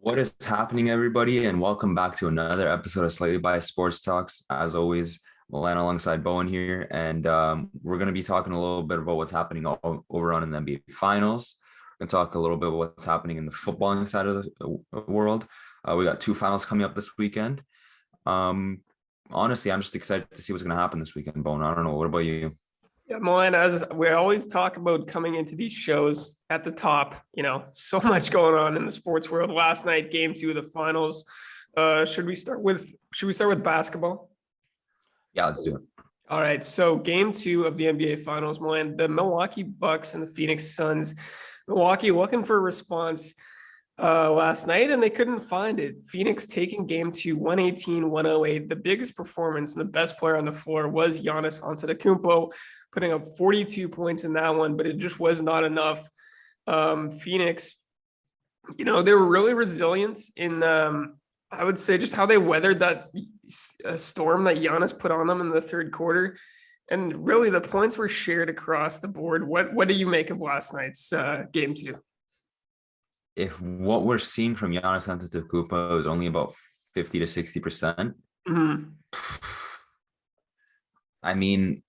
What is happening, everybody, and welcome back to another episode of Slightly Biased Sports Talks. As always, Milan alongside Bowen here, and we're going to be talking a little bit about what's happening over on in the NBA Finals. We're going to talk a little bit about what's happening in the footballing side of the world. We got two finals coming up this weekend. Um, Honestly, I'm just excited to see what's going to happen this weekend, Bowen. I don't know. What about you? Yeah, Milan, as we always talk about coming into these shows at the top, so much going on in the sports world. Last night, game two of the finals. Should we start with basketball? Yeah, let's do it. All right. So game two of the NBA finals, Milan, the Milwaukee Bucks and the Phoenix Suns. Milwaukee looking for a response last night, and they couldn't find it. Phoenix taking game two, 118-108. The biggest performance and the best player on the floor was Giannis Antetokounmpo, putting up 42 points in that one, but it just was not enough. Phoenix, they were really resilient in, I would say, just how they weathered that storm that Giannis put on them in the third quarter. And really, the points were shared across the board. What do you make of last night's game two? If what we're seeing from Giannis Antetokounmpo is only about 50 to 60%, Mhm. I mean,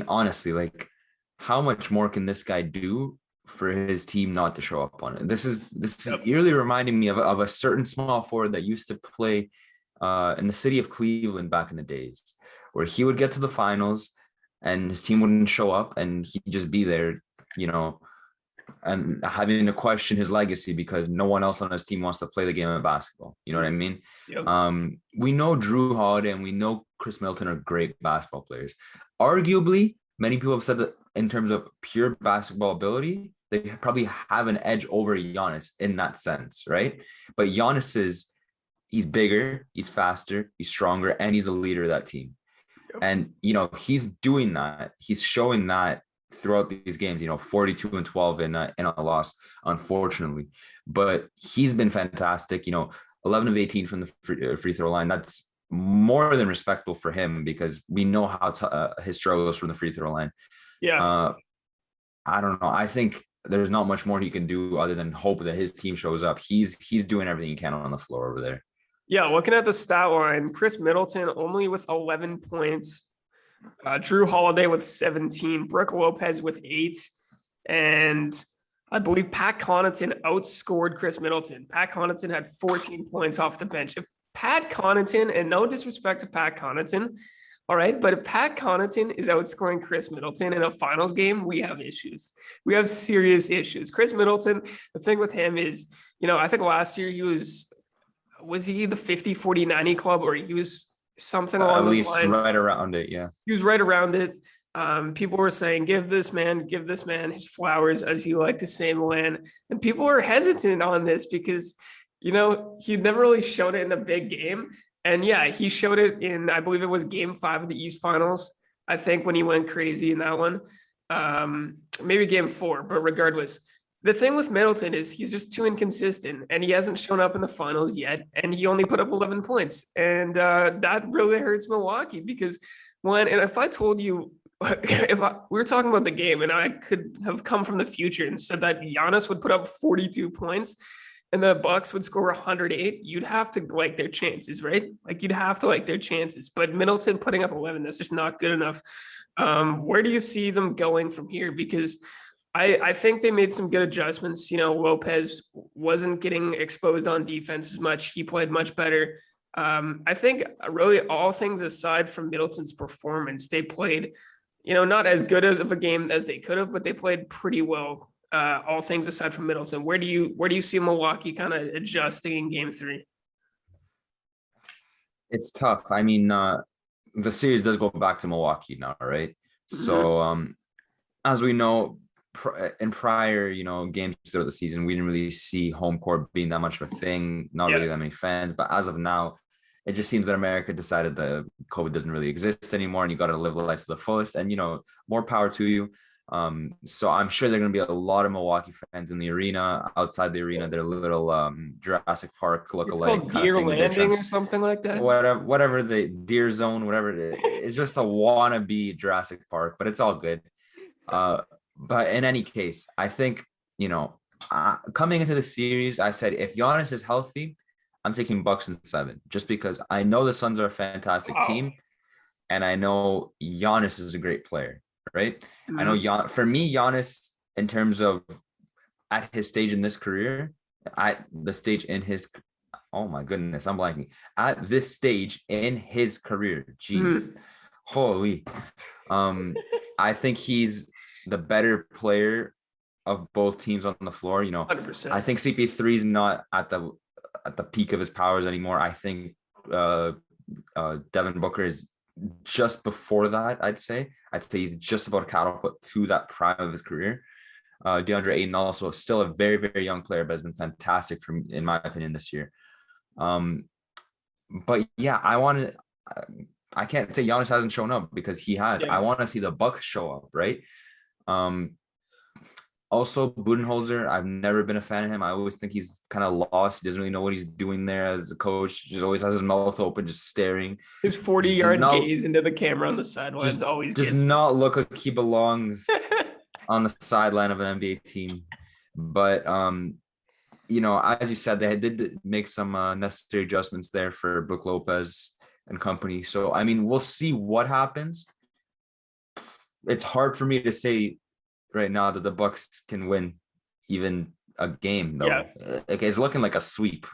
honestly, like, how much more can this guy do for his team not to show up on it? This is eerily reminding me of a certain small forward that used to play in the city of Cleveland back in the days, where he would get to the finals and his team wouldn't show up, and he'd just be there, you know, and having to question his legacy because no one else on his team wants to play the game of basketball. You know what I mean? Yep. We know Drew Holiday and we know Chris Middleton are great basketball players. Arguably, many people have said that in terms of pure basketball ability, they probably have an edge over Giannis in that sense, right? But he's bigger, he's faster, he's stronger, and he's the leader of that team. Yep. And, he's doing that. He's showing that throughout these games, 42-12 in a loss, unfortunately. But he's been fantastic, 11 of 18 from the free throw line. That's more than respectable for him because we know how his struggles from the free throw line. Yeah. I don't know. I think there's not much more he can do other than hope that his team shows up. He's doing everything he can on the floor over there. Yeah, looking at the stat line, Chris Middleton only with 11 points, Drew Holiday with 17, Brooke Lopez with 8, and I believe Pat Connaughton outscored Chris Middleton. Pat Connaughton had 14 points off the bench. If Pat Connaughton, and no disrespect to Pat Connaughton, all right, but if Pat Connaughton is outscoring Chris Middleton in a finals game, we have issues. We have serious issues. Chris Middleton, the thing with him is, I think last year was he the 50-40-90 club, or he was something along those lines? At least right around it, yeah. He was right around it. People were saying, give this man his flowers, as you like to say, Milan. And people were hesitant on this because, he'd never really shown it in a big game. And yeah, he showed it in, I believe it was game 5 of the East Finals, I think, when he went crazy in that one. Maybe game 4, but regardless, the thing with Middleton is he's just too inconsistent, and he hasn't shown up in the finals yet, and he only put up 11 points. And that really hurts Milwaukee because if I told you, we were talking about the game and I could have come from the future and said that Giannis would put up 42 points and the Bucks would score 108, you'd have to like their chances, right? Like you'd have to like their chances. But Middleton putting up 11, that's just not good enough. Where do you see them going from here? Because I think they made some good adjustments. Lopez wasn't getting exposed on defense as much. He played much better. I think really all things aside from Middleton's performance, they played, not as good of a game as they could have, but they played pretty well. All things aside from Middleton. Where do you see Milwaukee kind of adjusting in game 3? It's tough. I mean, the series does go back to Milwaukee now, right? So, as we know, in prior, games throughout the season, we didn't really see home court being that much of a thing. Not really that many fans, but as of now, it just seems that America decided that COVID doesn't really exist anymore, and you got to live life to the fullest. And more power to you. So I'm sure there are going to be a lot of Milwaukee fans in the arena. Outside the arena, they're little Jurassic Park look-alike. It's called Deer Landing or something like that. Whatever the Deer Zone, whatever it is, it's just a wannabe Jurassic Park, but it's all good. But in any case, I think, Coming into the series, I said if Giannis is healthy, I'm taking Bucks in 7, just because I know the Suns are a fantastic Wow. team, and I know Giannis is a great player, right? I know Mm, for me, Giannis, in terms of at his stage in this career, at the stage in his, oh my goodness, I'm blanking. At this stage in his career, jeez, mm, holy. Um, I think he's the better player of both teams on the floor. You know, I 100%. think CP3 is not at the peak of his powers anymore. I think uh, Devin Booker is just before that. I'd say he's just about to catapult to that prime of his career. DeAndre Ayton also still a very, very young player, but has been fantastic for me, in my opinion, this year. Um, but yeah, I can't say Giannis hasn't shown up, because he has. I Yeah. want to see the Bucks show up, right? Um, Also, Budenholzer, I've never been a fan of him. I always think he's kind of lost. He doesn't really know what he's doing there as a coach. Just always has his mouth open, just staring. His 40 Just does yard not gaze into the camera on the sidelines just always does gets me. not look like he belongs on the sideline of an NBA team. But you know, as you said, they did make some necessary adjustments there for Brook Lopez and company. So I mean, we'll see what happens. It's hard for me to say right now that the Bucks can win even a game, Yeah. though. Like, it's looking like a sweep.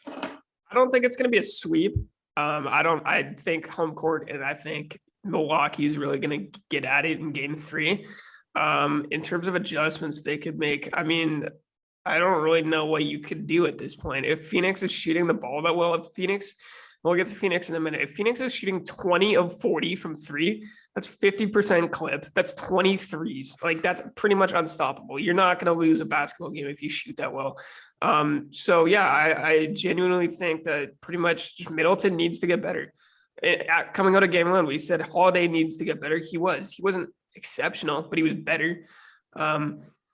I don't think it's going to be a sweep. I think home court, and I think Milwaukee is really going to get at it in game 3. In terms of adjustments they could make, I mean, I don't really know what you could do at this point. If Phoenix is shooting the ball that well, if Phoenix, we'll get to Phoenix in a minute. If Phoenix is shooting 20 of 40 from 3, that's 50% clip. That's 23s. Like, that's pretty much unstoppable. You're not going to lose a basketball game if you shoot that well. So yeah, I genuinely think that pretty much just Middleton needs to get better. Coming out of game 1, we said Holiday needs to get better. He wasn't exceptional, but he was better.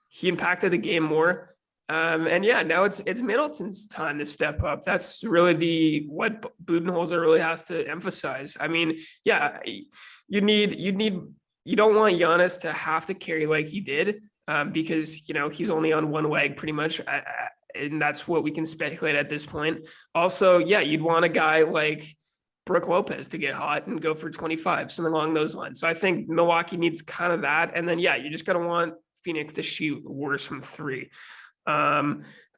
He impacted the game more. And yeah, now it's Middleton's time to step up. That's really what Budenholzer really has to emphasize. I mean, yeah, you don't want Giannis to have to carry like he did, because you know he's only on one leg pretty much, and that's what we can speculate at this point. Also, yeah, you'd want a guy like Brook Lopez to get hot and go for 25, something along those lines. So I think Milwaukee needs kind of that, and then yeah, you're just gonna want Phoenix to shoot worse from 3.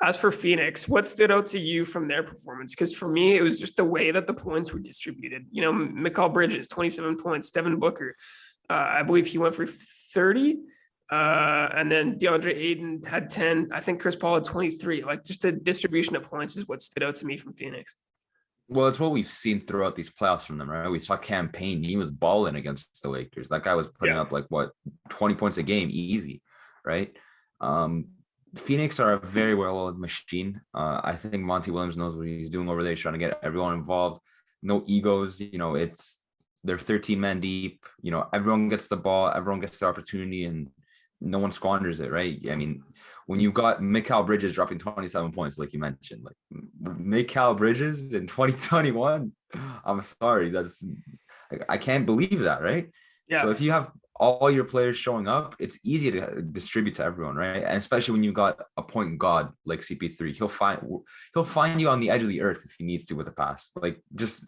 As for Phoenix, what stood out to you from their performance? Because for me, it was just the way that the points were distributed. You know, Mikal Bridges, 27 points, Devin Booker, I believe he went for 30. And then DeAndre Ayton had 10. I think Chris Paul had 23. Like, just the distribution of points is what stood out to me from Phoenix. Well, it's what we've seen throughout these playoffs from them, right? We saw Cam Payne. He was balling against the Lakers. That guy was putting Yeah. up like what, 20 points a game, easy, right? Phoenix are a very well-oiled machine. I think Monty Williams knows what he's doing over there. He's trying to get everyone involved. No egos. You know, they're 13 men deep. You know, everyone gets the ball, everyone gets the opportunity, and no one squanders it, right? I mean, when you've got Mikal Bridges dropping 27 points, like you mentioned, like Mikal Bridges in 2021, I'm sorry, I can't believe that, right? So Yeah. if you have all your players showing up, it's easy to distribute to everyone, right? And especially when you've got a point guard like CP3, he'll find you on the edge of the earth if he needs to with a pass. Like, just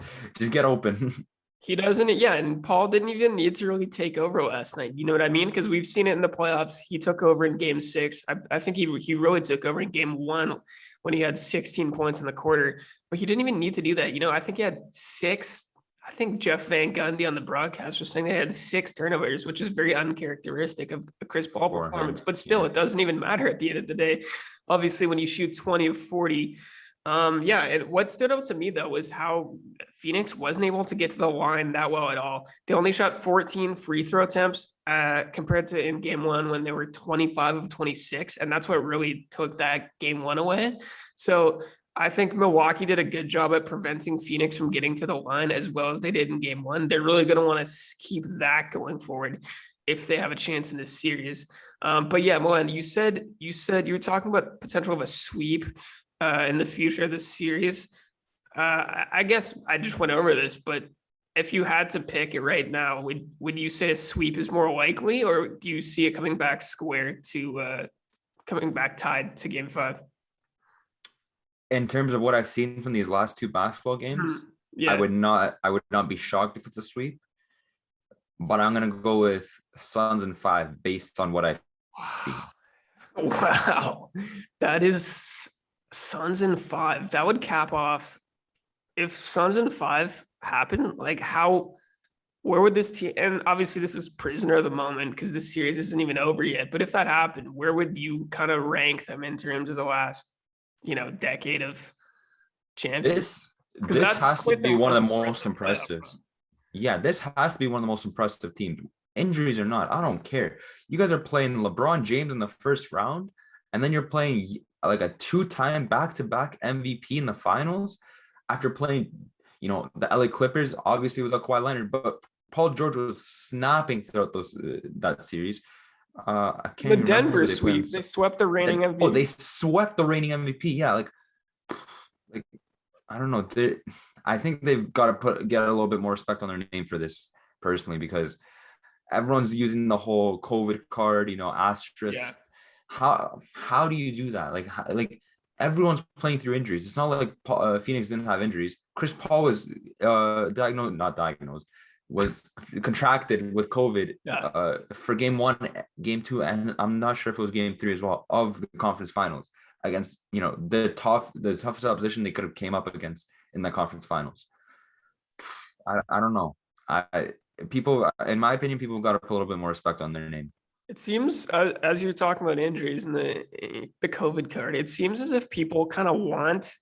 get open. He doesn't, yeah. And Paul didn't even need to really take over last night. You know what I mean? Because we've seen it in the playoffs. He took over in game 6. I think he really took over in game 1 when he had 16 points in the quarter. But he didn't even need to do that. You know, I think he had 6. I think Jeff Van Gundy on the broadcast was saying they had 6 turnovers, which is very uncharacteristic of a Chris Paul For performance. him. But still, Yeah. it doesn't even matter at the end of the day. Obviously, when you shoot 20 of 40, yeah, and what stood out to me though was how Phoenix wasn't able to get to the line that well at all. They only shot 14 free throw attempts, compared to in game 1 when they were 25 of 26, and that's what really took that game 1 away. So I think Milwaukee did a good job at preventing Phoenix from getting to the line as well as they did in game 1. They're really going to want to keep that going forward if they have a chance in this series. But yeah, Milan, you said you were talking about potential of a sweep in the future of this series. I guess I just went over this, but if you had to pick it right now, would you say a sweep is more likely, or do you see it coming back square to coming back tied to game 5. In terms of what I've seen from these last 2 basketball games, Yeah. I would not be shocked if it's a sweep. But I'm gonna go with Suns in 5 based on what I've seen. Wow. That is Suns in 5. That would cap off if Suns in 5 happen, like where would this team, and obviously this is prisoner of the moment because this series isn't even over yet, but if that happened, where would you kind of rank them in terms of the last, decade of champions? This has to be one of the most impressive. Playoff. Yeah, this has to be one of the most impressive teams. Injuries or not, I don't care. You guys are playing LeBron James in the first round, and then you're playing like a 2-time back-to-back MVP in the finals after playing, the LA Clippers, obviously without Kawhi Leonard, but Paul George was snapping throughout that series. I can't the Denver sweep. They swept the reigning MVP. Oh, they swept the reigning MVP. Yeah, like I don't know. I think they've got to get a little bit more respect on their name for this personally, because everyone's using the whole COVID card, asterisk. Yeah. How do you do that? Like everyone's playing through injuries. It's not like Phoenix didn't have injuries. Chris Paul was was contracted with COVID for game 1, game 2, and I'm not sure if it was game 3 as well of the conference finals against the toughest opposition they could have came up against in the conference finals. I don't know. People, in my opinion, people got to put a little bit more respect on their name. It seems, as you're talking about injuries and the COVID card, it seems as if people kind of want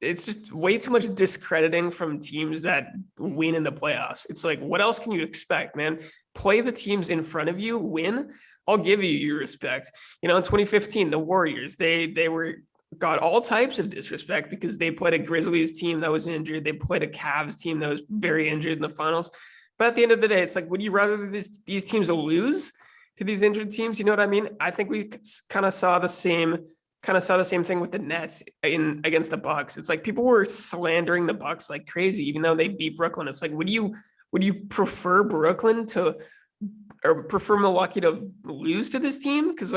it's just way too much discrediting from teams that win in the playoffs. It's like, what else can you expect, man? Play the teams in front of you, win. I'll give you your respect. In 2015, the Warriors, they got all types of disrespect because they played a Grizzlies team that was injured. They played a Cavs team that was very injured in the finals. But at the end of the day, it's like, would you rather these teams lose to these injured teams? You know what I mean? I think we kind of saw the same thing with the Nets against the Bucks. It's like people were slandering the Bucks like crazy, even though they beat Brooklyn. It's like, would you prefer Brooklyn or prefer Milwaukee to lose to this team? Because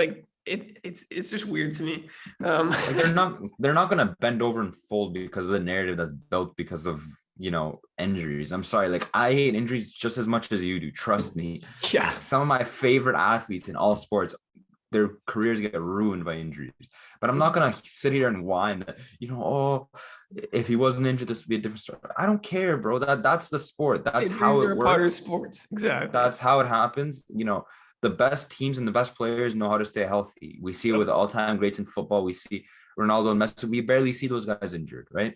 it's just weird to me. They're not gonna bend over and fold because of the narrative that's built because of injuries. I'm sorry, I hate injuries just as much as you do, trust me. Yeah, some of my favorite athletes in all sports, their careers get ruined by injuries, but I'm not gonna sit here and whine that if he wasn't injured this would be a different story. I don't care, bro. That's the sport. That's how it works. Part of sports. Exactly, that's how it happens. The best teams and the best players know how to stay healthy. We see it with all-time greats in football. We see Ronaldo and Messi. We barely see those guys injured, right?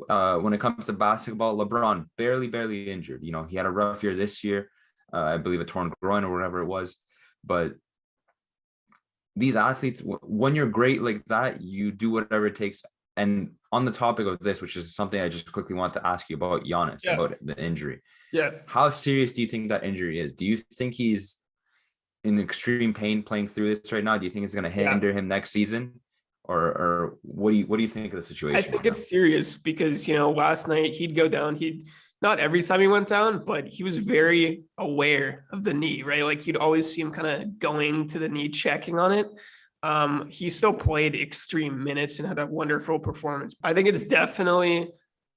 When it comes to basketball, LeBron barely injured. He had a rough year this year. I believe a torn groin or whatever it was. But these athletes, when you're great like that, you do whatever it takes. And on the topic of this, which is something I just quickly want to ask you about Giannis, about the injury. Yeah. How serious do you think that injury is? Do you think he's in extreme pain playing through this right now? Do you think it's going to hinder him next season? Or what do you think of the situation? I think it's serious because, last night he'd go down. Not every time he went down, but he was very aware of the knee, right? Like you'd always see him kind of going to the knee, checking on it. He still played extreme minutes and had a wonderful performance. I think it's definitely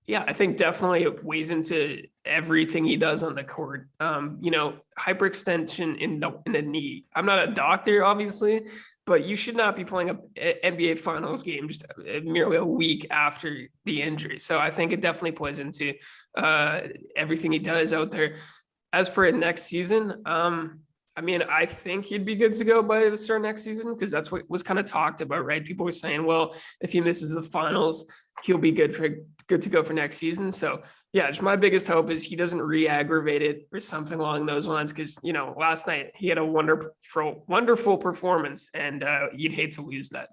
it weighs into everything he does on the court. Hyperextension in the knee. I'm not a doctor, obviously, but you should not be playing an NBA Finals game just merely a week after the injury. So I think it definitely plays into everything he does out there. As for next season, I think he'd be good to go by the start of next season because that's what was kind of talked about, right? People were saying, well, if he misses the finals, he'll be good to go for next season. So yeah, just my biggest hope is he doesn't re-aggravate it or something along those lines. Because last night he had a wonderful performance, and you'd hate to lose that.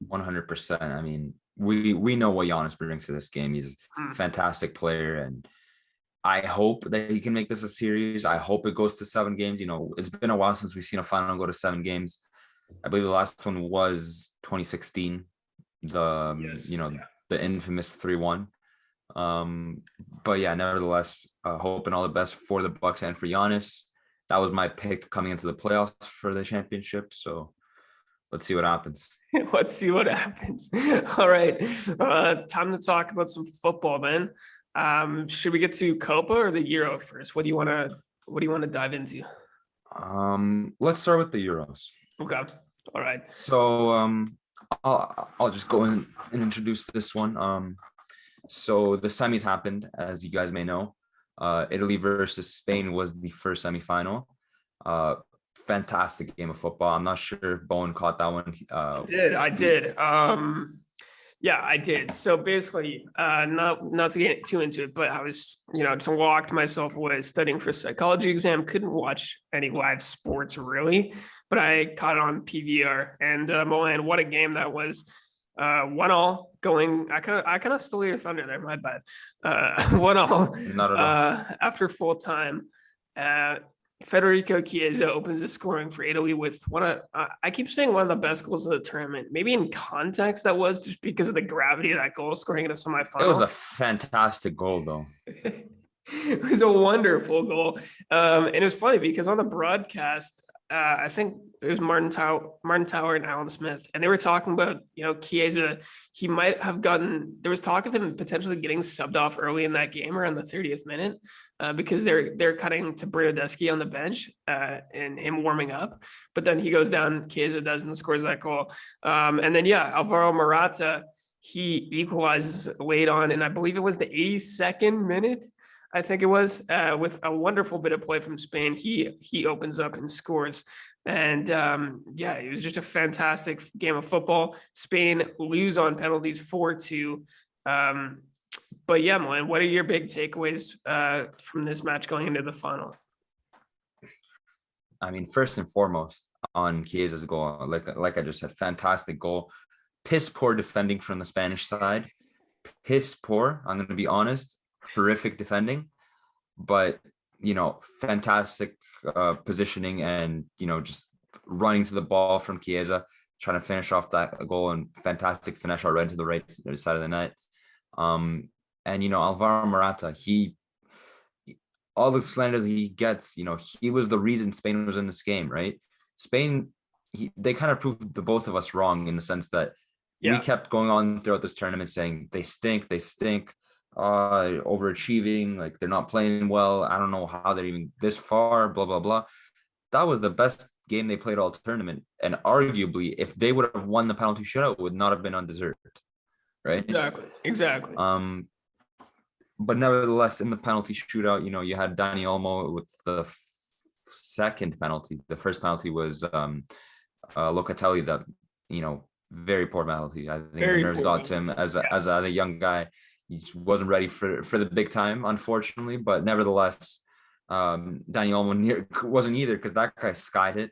100%. We know what Giannis brings to this game. He's a fantastic player, and I hope that he can make this a series. I hope it goes to 7 games. It's been a while since we've seen a final go to 7 games. I believe the last one was 2016. The infamous 3-1. But yeah, nevertheless, hope and all the best for the Bucks and for Giannis. that was my pick coming into the playoffs for the championship. So let's see what happens. Let's see what happens. All right. Time to talk about some football then. Should we get to Copa or the Euro first? What do you want to dive into? Let's start with the Euros. Okay. All right. So I'll just go in and introduce this one. So the semis happened, as you guys may know. Italy versus Spain was the first semifinal. Fantastic game of football. I'm not sure if Bowen caught that one. I did. Yeah, I did. So basically, not to get too into it, but I was, just locked myself away studying for a psychology exam. Couldn't watch any live sports really, but I caught it on PVR. And Milan, what a game that was! 1-1 going. I kind of stole your thunder there. My bad. 1-1. Not at all. After full time. Federico Chiesa opens the scoring for Italy with I keep saying one of the best goals of the tournament. Maybe in context that was just because of the gravity of that goal, scoring in a semifinal. It was a fantastic goal, though. It was a wonderful goal. And it was funny because on the broadcast, I think it was Martin Tower and Alan Smith, and they were talking about, Chiesa. He might have there was talk of him potentially getting subbed off early in that game around the 30th minute because they're cutting to Bernardeschi on the bench and him warming up. But then he goes down, Chiesa does, and scores that goal. And then, Alvaro Morata, he equalizes late on, and I believe it was the 82nd minute. I think it was with a wonderful bit of play from Spain. He opens up and scores. And it was just a fantastic game of football. Spain lose on penalties 4-2. But yeah, Milan, what are your big takeaways from this match going into the final? I mean, first and foremost on Chiesa's goal, like I just said, fantastic goal. Piss poor defending from the Spanish side. Piss poor, I'm going to be honest. Horrific defending, but fantastic positioning and just running to the ball from Chiesa, trying to finish off that goal, and fantastic finish right into the right side of the net. And Alvaro Morata, all the slander that he gets, he was the reason Spain was in this game, right? Spain, they kind of proved the both of us wrong in the sense that we kept going on throughout this tournament saying they stink, overachieving, like they're not playing well. I don't know how they're even this far, blah, blah, blah. That was the best game they played all tournament. And arguably, if they would have won the penalty shootout, it would not have been undeserved. Right? Exactly. But nevertheless, in the penalty shootout, you had Dani Olmo with the second penalty. The first penalty was Locatelli, that, very poor penalty. I think the nerves got to him as a young guy. He wasn't ready for the big time, unfortunately. But nevertheless, Dani Olmo wasn't either, because that guy skied it.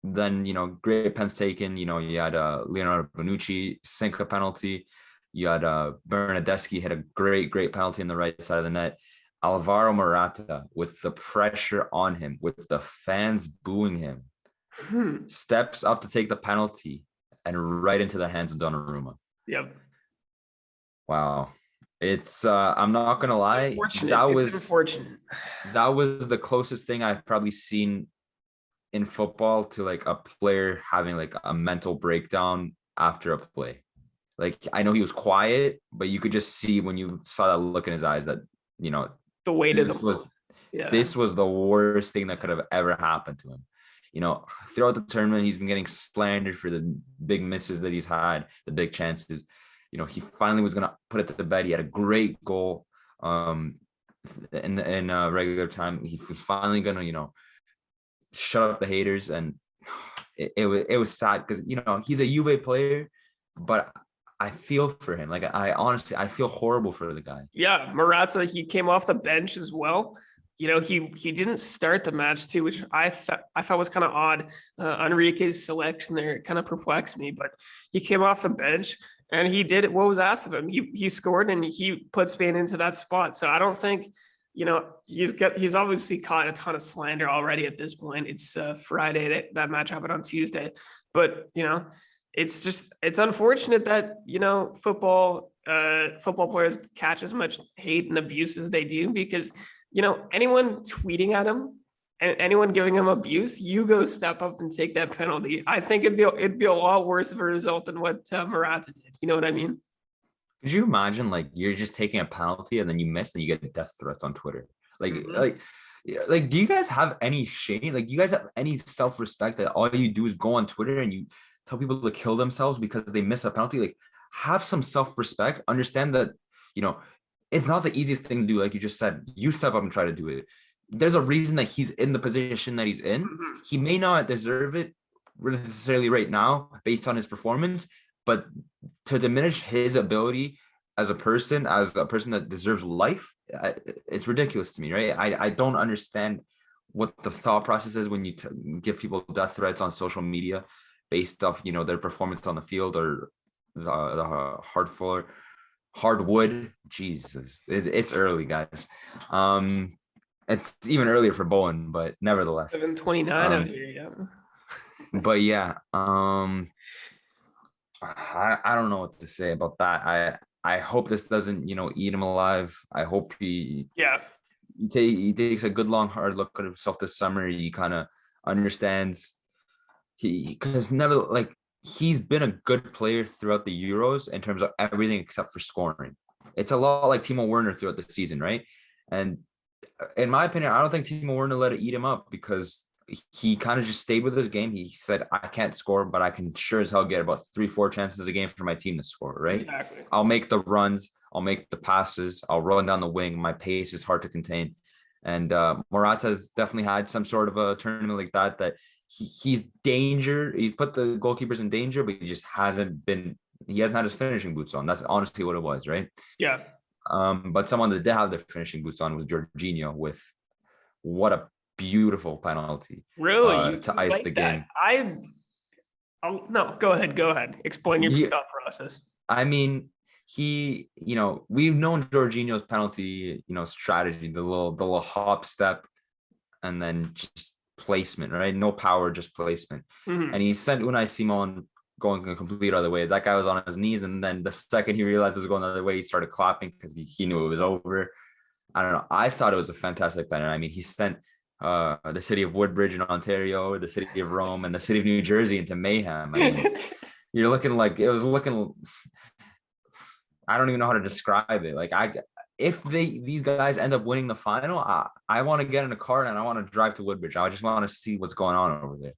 Then, great pens taken. You had Leonardo Bonucci sink a penalty. You had Bernardeschi hit a great penalty on the right side of the net. Alvaro Morata, with the pressure on him, with the fans booing him, steps up to take the penalty and right into the hands of Donnarumma. Yep. Wow. It's I'm not gonna lie, unfortunate. That was the closest thing I've probably seen in football to like a player having like a mental breakdown after a play. Like, I know he was quiet, but you could just see when you saw that look in his eyes that, the weight of this was the worst thing that could have ever happened to him. Throughout the tournament, he's been getting slandered for the big misses that he's had, the big chances. He finally was going to put it to bed. He had a great goal in regular time. He was finally going to, shut up the haters. And it was sad because, he's a Juve player, but I feel for him. Like, I feel horrible for the guy. Yeah, Morata, he came off the bench as well. He didn't start the match too, which I thought was kind of odd. Enrique's selection there kind of perplexed me, but he came off the bench and he did what was asked of him. He scored and he put Spain into that spot. So I don't think, he's obviously caught a ton of slander already at this point. It's Friday, that match happened on Tuesday, but it's unfortunate that, football players catch as much hate and abuse as they do, because, anyone tweeting at him anyone giving him abuse, you go step up and take that penalty. I think it'd be a lot worse of a result than what Morata did. You know what I mean? Could you imagine like you're just taking a penalty and then you miss and you get death threats on Twitter? Like, do you guys have any shame? Like, do you guys have any self-respect that all you do is go on Twitter and you tell people to kill themselves because they miss a penalty? Like, have some self-respect. Understand that, it's not the easiest thing to do. Like you just said, you step up and try to do it. There's a reason that he's in the position that he's in. He may not deserve it necessarily right now based on his performance, but to diminish his ability as a person that deserves life, it's ridiculous to me, right? I don't understand what the thought process is when you give people death threats on social media based off, their performance on the field or the hardwood. Jesus, it's early, guys. It's even earlier for Bowen, but nevertheless. 7:29 out here, yeah. But yeah, I don't know what to say about that. I hope this doesn't, eat him alive. I hope he takes a good long hard look at himself this summer. He kind of understands because he's been a good player throughout the Euros in terms of everything except for scoring. It's a lot like Timo Werner throughout the season, right? And in my opinion, I don't think Timo Werner let it eat him up because he kind of just stayed with his game. He said, I can't score, but I can sure as hell get about 3-4 chances a game for my team to score, right? Exactly. I'll make the runs. I'll make the passes. I'll run down the wing. My pace is hard to contain. And Morata has definitely had some sort of a tournament like that he's danger. He's put the goalkeepers in danger, but he hasn't had his finishing boots on. That's honestly what it was, right? Yeah. But someone that did have their finishing boots on was Jorginho with what a beautiful penalty. Really? To ice the game. No, go ahead. Explain your thought process. I mean, we've known Jorginho's penalty, strategy, the little hop step and then just placement, right? No power, just placement. And he sent Unai Simon going a complete other way. That guy was on his knees, and then the second he realized it was going the other way, he started clapping because he knew it was over. I don't know. I thought it was a fantastic penalty. I mean, he sent the city of Woodbridge in Ontario, the city of Rome, and the city of New Jersey into mayhem. I mean, you're looking like it was looking. I don't even know how to describe it. Like if these guys end up winning the final, I want to get in a car and I want to drive to Woodbridge. I just want to see what's going on over there.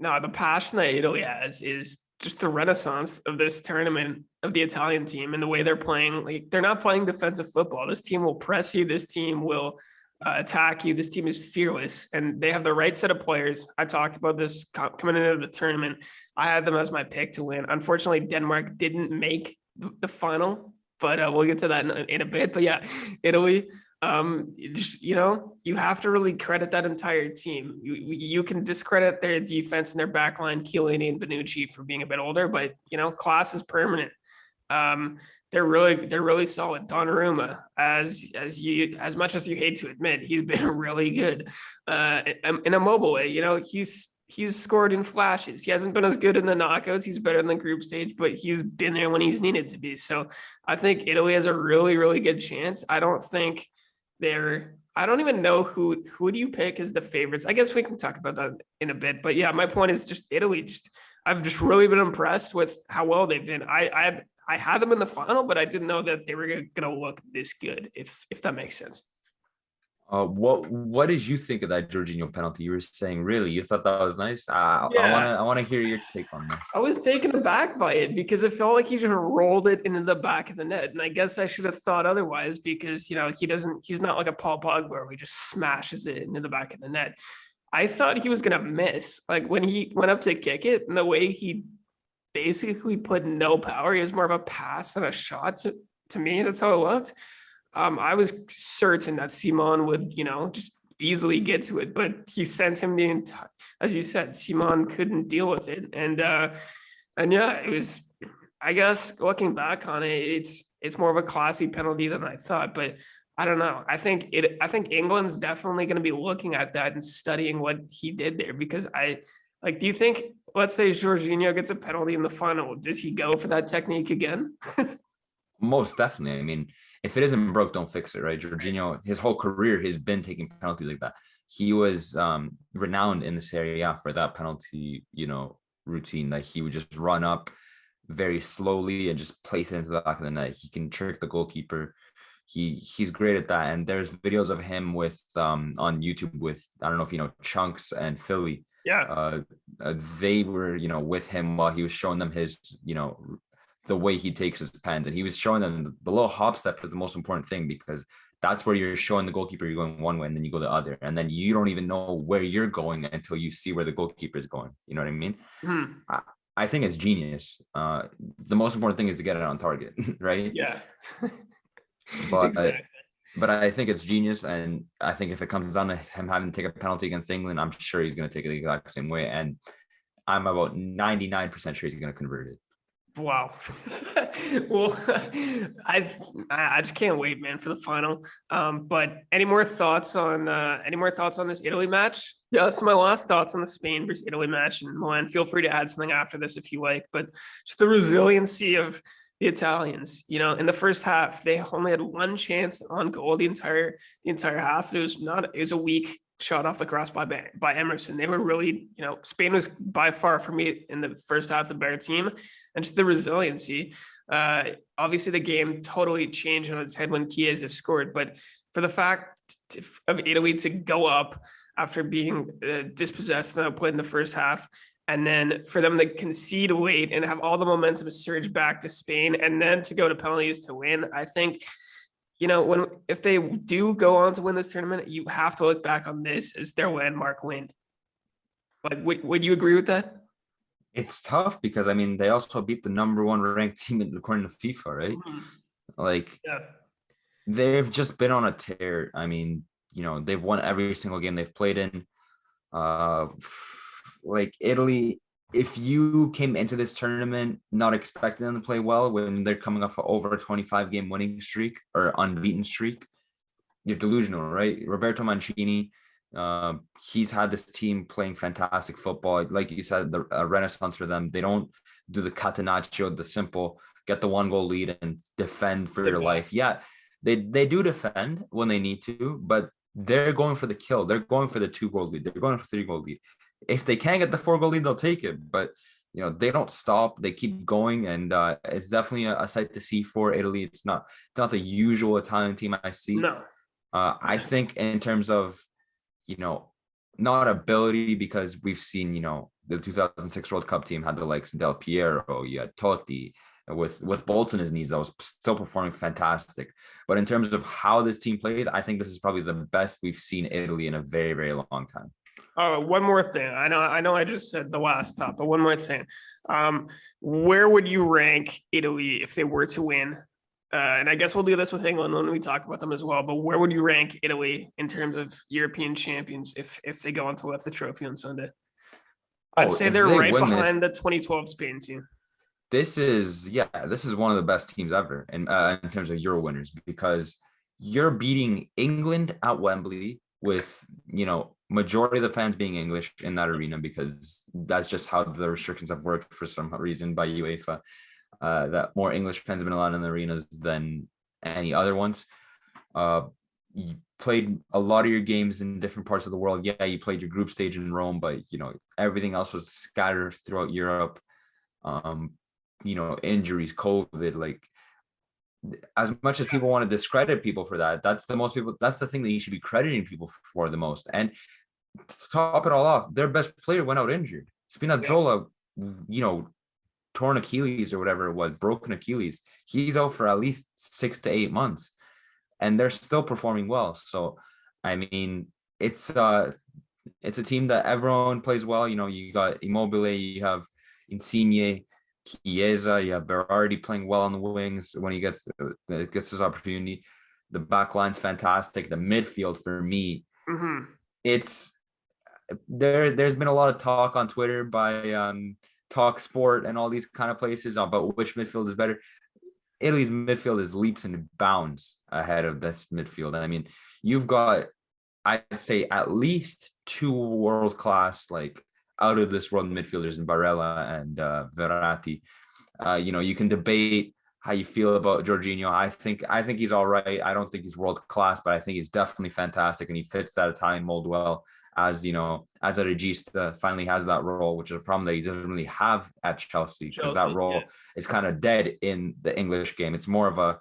No, the passion that Italy has is just the renaissance of this tournament of the Italian team and the way they're playing. Like, they're not playing defensive football. This team will press you. This team will attack you. This team is fearless, and they have the right set of players. I talked about this coming into the tournament. I had them as my pick to win. Unfortunately, Denmark didn't make the final, but we'll get to that in a bit. But yeah, Italy. You have to really credit that entire team. You can discredit their defense and their backline, Chiellini and Bonucci, for being a bit older, but class is permanent. They're really solid. Donnarumma, as much as you hate to admit, he's been really good in a mobile way. He's scored in flashes. He hasn't been as good in the knockouts. He's better in the group stage, but he's been there when he's needed to be. So I think Italy has a really, really good chance. I don't even know who do you pick as the favorites. I guess we can talk about that in a bit. But yeah, my point is just Italy. I've just really been impressed with how well they've been. I had them in the final, but I didn't know that they were going to look this good, if that makes sense. What did you think of that Jorginho penalty? You were saying, really, you thought that was nice? I want to hear your take on this. I was taken aback by it because it felt like he just rolled it into the back of the net, and I guess I should have thought otherwise because he's not like a Paul Pogba where he just smashes it into the back of the net. I thought he was gonna miss, like when he went up to kick it, and the way he basically put no power. He was more of a pass than a shot. To me, that's how it looked. I was certain that Simon would, just easily get to it, but he sent him the entire, as you said, Simon couldn't deal with it. And yeah, it was, I guess looking back on it, it's more of a classy penalty than I thought, but I don't know. I think England's definitely going to be looking at that and studying what he did there, because do you think, let's say Jorginho gets a penalty in the final, does he go for that technique again? Most definitely. I mean, if it isn't broke, don't fix it, right? Jorginho, his whole career has been taking penalties like that. he was renowned in this area for that penalty, routine. Like he would just run up very slowly and just place it into the back of the net. He can trick the goalkeeper. He's great at that. And there's videos of him with on YouTube with, I don't know if you know, Chunks and Philly. Yeah. They were, with him while he was showing them his, the way he takes his pens, and he was showing them the little hop step is the most important thing, because that's where you're showing the goalkeeper you're going one way and then you go the other, and then you don't even know where you're going until you see where the goalkeeper is going. You know what I mean? I think it's genius. The most important thing is to get it on target, right? Yeah. But Exactly. but I think it's genius, and I think if it comes down to him having to take a penalty against England, I'm sure he's going to take it the exact same way, and I'm about 99% sure he's going to convert it. Wow. Well, I just can't wait, man, for the final. But any more thoughts on this Italy match? Yeah, that's my last thoughts on the Spain versus Italy match. And Milan, feel free to add something after this if you like. But just the resiliency of the Italians. In the first half, they only had one chance on goal the entire half. It was a weak shot off the cross by Emerson. They were really, Spain was by far for me in the first half the better team, and just the resiliency. Obviously, the game totally changed on its head when Chiesa scored, but for the fact of Italy to go up after being dispossessed and outplayed in the first half, and then for them to concede late and have all the momentum surge back to Spain, and then to go to penalties to win, I think, if they do go on to win this tournament, you have to look back on this as their landmark win. Like, would you agree with that? It's tough because, I mean, they also beat the number one ranked team according to FIFA, right? Like, Yeah. They've just been on a tear. I mean, they've won every single game they've played in. Like Italy, if you came into this tournament not expecting them to play well when they're coming off over a 25 game winning streak or unbeaten streak, you're delusional, right? Roberto Mancini, he's had this team playing fantastic football. Like you said, a renaissance for them. They don't do the catenaccio, the simple get the one goal lead and defend for your life. Yeah, they do defend when they need to, but they're going for the kill. They're going for the 2-goal lead. They're going for 3-goal lead. If they can't get the 4-goal lead, they'll take it. But they don't stop. They keep going, and it's definitely a sight to see for Italy. It's not the usual Italian team I see. No. I think in terms of not ability, because we've seen the 2006 World Cup team had the likes of Del Piero, you had Totti. With Bolton in his knees, that was still performing fantastic. But in terms of how this team plays, I think this is probably the best we've seen Italy in a very, very long time. Oh, one more thing. I know I just said the last top, but one more thing. Where would you rank Italy if they were to win? And I guess we'll do this with England when we talk about them as well. But where would you rank Italy in terms of European champions if they go on to lift the trophy on Sunday? I'd say they're right behind the 2012 Spain team. This is one of the best teams ever in terms of Euro winners, because you're beating England at Wembley with, majority of the fans being English in that arena, because that's just how the restrictions have worked for some reason by UEFA, that more English fans have been allowed in the arenas than any other ones. You played a lot of your games in different parts of the world. Yeah, you played your group stage in Rome, but, everything else was scattered throughout Europe. Injuries, COVID, like, as much as people want to discredit people for that, that's the thing that you should be crediting people for the most. And to top it all off, their best player went out injured. Spinazzola, torn Achilles or whatever it was, broken Achilles. He's out for at least 6 to 8 months, and they're still performing well. So, I mean, it's a team that everyone plays well. You got Immobile, you have Insigne, Chiesa, you have Berardi playing well on the wings when he gets his opportunity. The back line's fantastic. The midfield, for me, it's there's been a lot of talk on Twitter by Talk Sport and all these kind of places about which midfield is better. Italy's midfield is leaps and bounds ahead of this midfield. I mean, you've got, I'd say, at least 2 world-class, like, out of this world midfielders in Barella and Verratti. You can debate how you feel about Jorginho. I think he's all right. I don't think he's world class, but I think he's definitely fantastic, and he fits that Italian mold well. As you know, as a regista finally has that role, which is a problem that he doesn't really have at Chelsea, because that role is kind of dead in the English game. It's more of a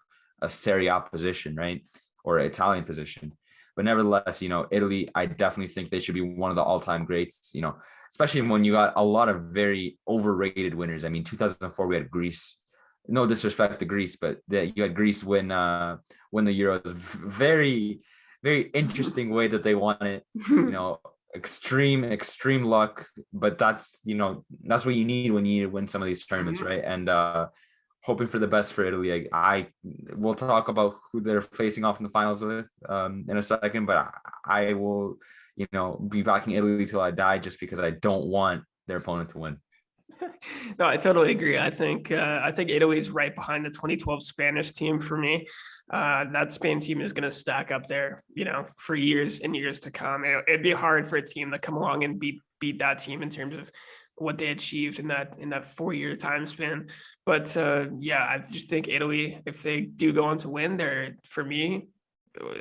Serie A position, right, or an Italian position. But nevertheless, you know, Italy, I definitely think they should be one of the all-time greats, you know, especially when you got a lot of very overrated winners. I mean, 2004, we had Greece. No disrespect to Greece, but you had Greece win the Euros. Very, very interesting way that they won it. You know, extreme luck. But that's, you know, that's what you need when you need to win some of these tournaments, right? And hoping for the best for Italy. I will talk about who they're facing off in the finals with in a second, but I will, you know, be backing Italy till I die, just because I don't want their opponent to win. No, I totally agree. I think Italy is right behind the 2012 Spanish team for me. That Spain team is going to stack up there, you know, for years and years to come. It'd be hard for a team to come along and beat that team in terms of what they achieved in that 4-year time span. But yeah, I just think Italy, if they do go on to win, they're, for me,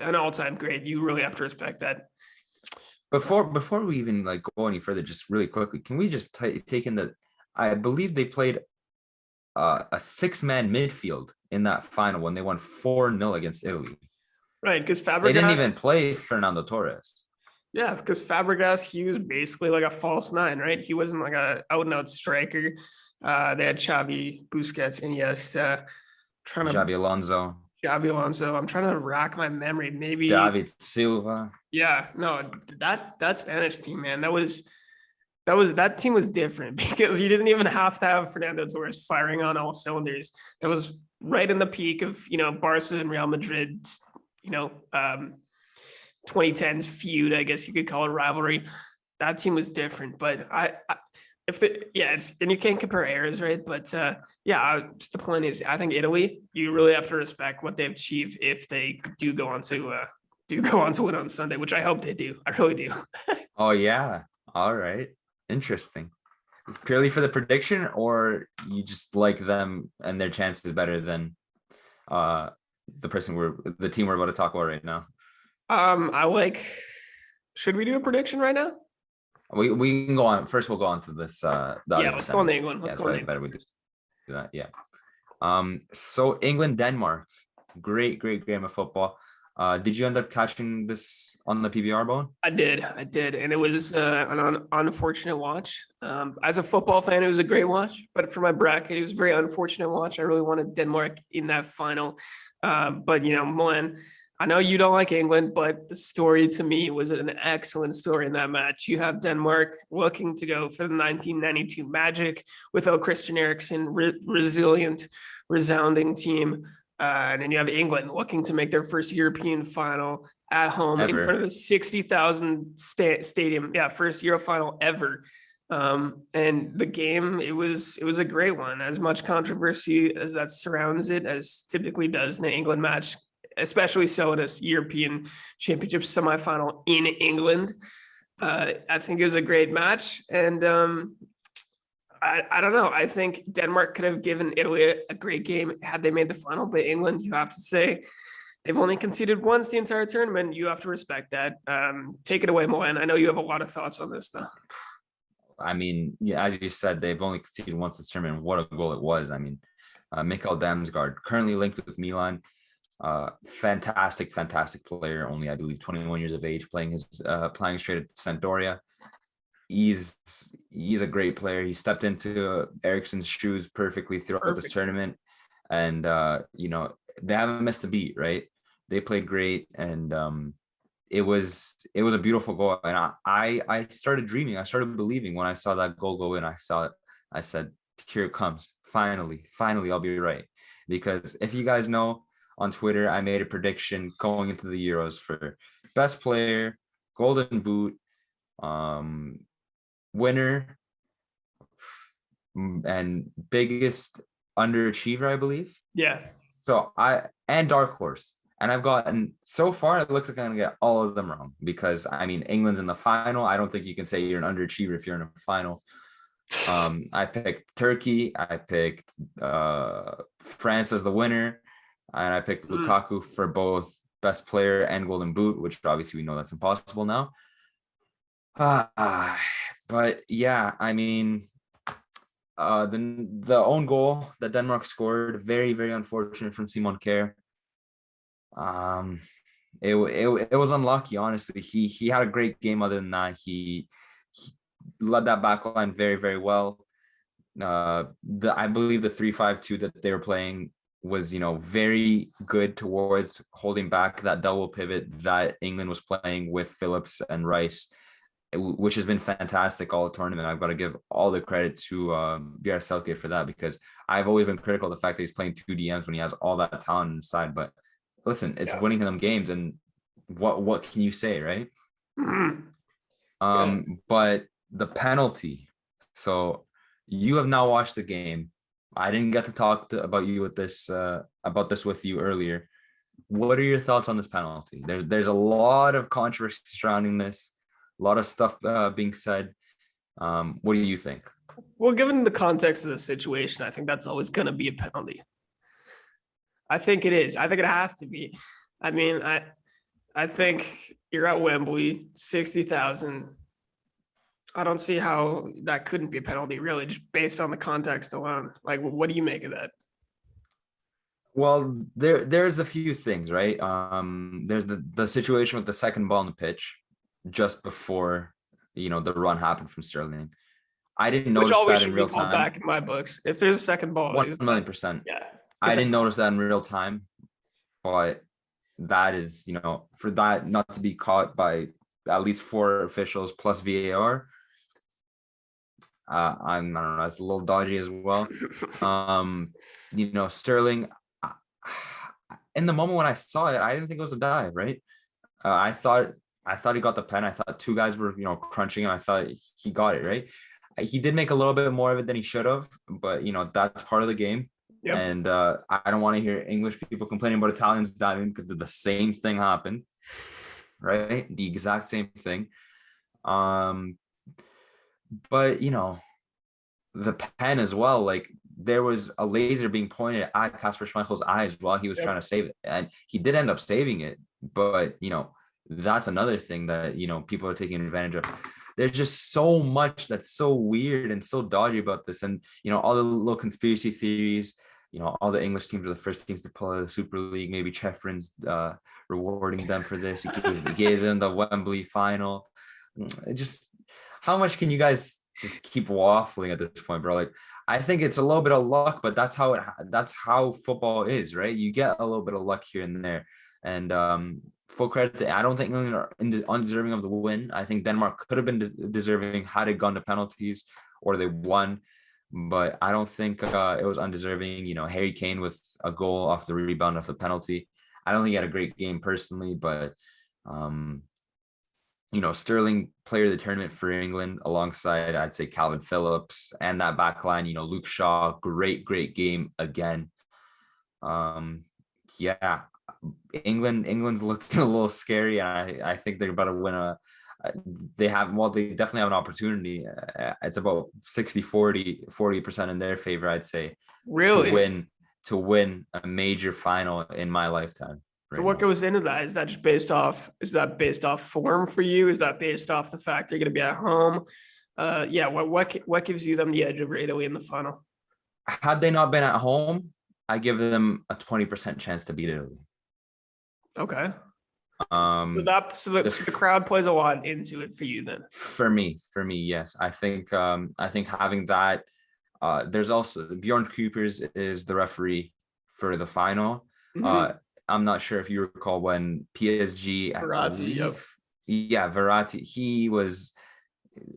an all-time great. You really have to respect that. Before we even like go any further, just really quickly, can we just take in that I believe they played a 6-man midfield in that final when they won 4-0 against Italy. Right, because Fabregas, they didn't even play Fernando Torres. Yeah, because Fabregas, he was basically like a false nine, right? He wasn't like a out-and-out striker. They had Xavi, Busquets, Iniesta, Xabi Alonso. I'm trying to rack my memory. Maybe David Silva. Yeah, no, that Spanish team, man, that team was different, because you didn't even have to have Fernando Torres firing on all cylinders. That was right in the peak of, you know, Barca and Real Madrid, you know, 2010s feud, I guess you could call it, rivalry. That team was different, but it's, and you can't compare eras, right? But just the point is, I think Italy, you really have to respect what they've achieved if they do go on to win on Sunday, which I hope they do. I really do. Oh yeah, all right, interesting. It's purely for the prediction, or you just like them and their chances better than the team we're about to talk about right now? Should we do a prediction right now? We can go on. First, we'll go on to this. Let's go on the England. Let's go on better we just do that. Yeah. So England, Denmark, great game of football. Did you end up catching this on the PBR, Bowen? I did, and it was an unfortunate watch. As a football fan, it was a great watch, but for my bracket, it was a very unfortunate watch. I really wanted Denmark in that final, but you know, Milan, I know you don't like England, but the story to me was an excellent story in that match. You have Denmark looking to go for the 1992 Magic without Christian Eriksen, resilient, resounding team. And then you have England looking to make their first European final at home in front of a 60,000 stadium. Yeah, first Euro final ever. And the game, it was a great one. As much controversy as that surrounds it as typically does in an England match, especially so in a European Championship semifinal in England. I think it was a great match. And I don't know. I think Denmark could have given Italy a great game had they made the final, but England, you have to say, they've only conceded once the entire tournament. You have to respect that. Take it away, Milan. I know you have a lot of thoughts on this stuff. I mean, yeah, as you said, they've only conceded once this tournament. What a goal it was. I mean, Mikael Damsgaard, currently linked with Milan. Fantastic player, only I believe 21 years of age, playing straight at Sampdoria. He's a great player. He stepped into Eriksen's shoes perfectly throughout this tournament, and you know, they haven't missed a beat, right? They played great, and it was a beautiful goal. And I started dreaming, I started believing when I saw that goal go in. I saw it, I said, here it comes, finally I'll be right. Because if you guys know, on Twitter, I made a prediction going into the Euros for best player, golden boot, winner, and biggest underachiever, I believe. Yeah. So and dark horse. And I've gotten, so far, it looks like I'm going to get all of them wrong, because I mean, England's in the final. I don't think you can say you're an underachiever if you're in a final. I picked Turkey. I picked France as the winner, and I picked Mm. Lukaku for both best player and golden boot, which obviously we know that's impossible now. Uh, but yeah, I mean, the own goal that Denmark scored, very, very unfortunate from Simon Kjær. Um, it was unlucky, honestly. He had a great game. Other than that, he led that back line very, very well. I believe the 3-5-2 that they were playing was, very good towards holding back that double pivot that England was playing with Phillips and Rice, which has been fantastic all tournament. I've got to give all the credit to BR Southgate for that, because I've always been critical of the fact that he's playing 2 DMs when he has all that talent inside. But listen, it's Yeah. winning them games, and what can you say, right? Mhm. Yeah. But the penalty. So you have now watched the game. I didn't get to talk about this with you earlier. What are your thoughts on this penalty? There's a lot of controversy surrounding this, a lot of stuff being said. What do you think? Well, given the context of the situation, I think that's always going to be a penalty. I think it is. I think it has to be. I mean, I think you're at Wembley, 60,000. I don't see how that couldn't be a penalty, really, just based on the context alone. Like, what do you make of that? Well, there's a few things, right? There's the situation with the second ball on the pitch just before, the run happened from Sterling. I didn't Which notice always that in should be real called time. back in my books. If there's a second ball, One is that, million percent. yeah, get I that. didn't notice that in real time, but that is, for that not to be caught by at least 4 officials plus VAR, I don't know, that's a little dodgy as well. Sterling, in the moment when I saw it, I didn't think it was a dive, right? I thought he got the pen. I thought two guys were, crunching him. I thought he got it, right? He did make a little bit more of it than he should have, but that's part of the game. Yep. And I don't want to hear English people complaining about Italians diving, because the same thing happened, right? The exact same thing. But the pen as well, like there was a laser being pointed at Kasper Schmeichel's eyes while he was trying Yep. to save it, and he did end up saving it. But that's another thing that people are taking advantage of. There's just so much that's so weird and so dodgy about this, and all the little conspiracy theories. All the English teams are the first teams to pull out of the Super League. Maybe Chefrin's rewarding them for this. He gave them the Wembley final. Just how much can you guys just keep waffling at this point, bro? Like, I think it's a little bit of luck, but that's how football is, right? You get a little bit of luck here and there. And full credit I don't think England are undeserving of the win. I think Denmark could have been deserving had it gone to penalties or they won, but I don't think it was undeserving. Harry Kane with a goal off the rebound of the penalty. I don't think he had a great game personally, but um, Sterling player of the tournament for England alongside, I'd say, Calvin Phillips and that back line, Luke Shaw, great game again. Yeah, England's looking a little scary. And I think they're about to win they definitely have an opportunity. It's about 40% in their favor, I'd say, Really? to win a major final in my lifetime. So Right what now. goes into that? Is that just based off form for you? Is that based off the fact they're going to be at home? Yeah. What gives you them the edge over Italy in the final? Had they not been at home, I give them a 20% chance to beat Italy. Okay. Um, So the crowd plays a lot into it for you then. For me, yes. I think having that. There's also Bjorn Coopers is the referee for the final. Mhm. I'm not sure if you recall when PSG, I Verratti, yep. believe, yeah, Verratti.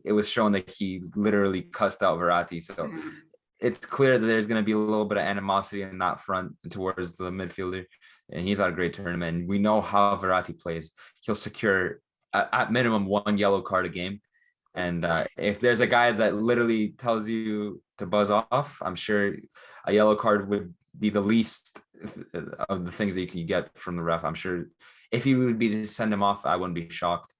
It was shown that he literally cussed out Verratti. So Mhm. it's clear that there's going to be a little bit of animosity in that front towards the midfielder. And he's had a great tournament. And we know how Verratti plays. He'll secure at minimum 1 yellow card a game. And if there's a guy that literally tells you to buzz off, I'm sure a yellow card would be the least of the things that you can get from the ref. I'm sure if he would be to send him off, I wouldn't be shocked.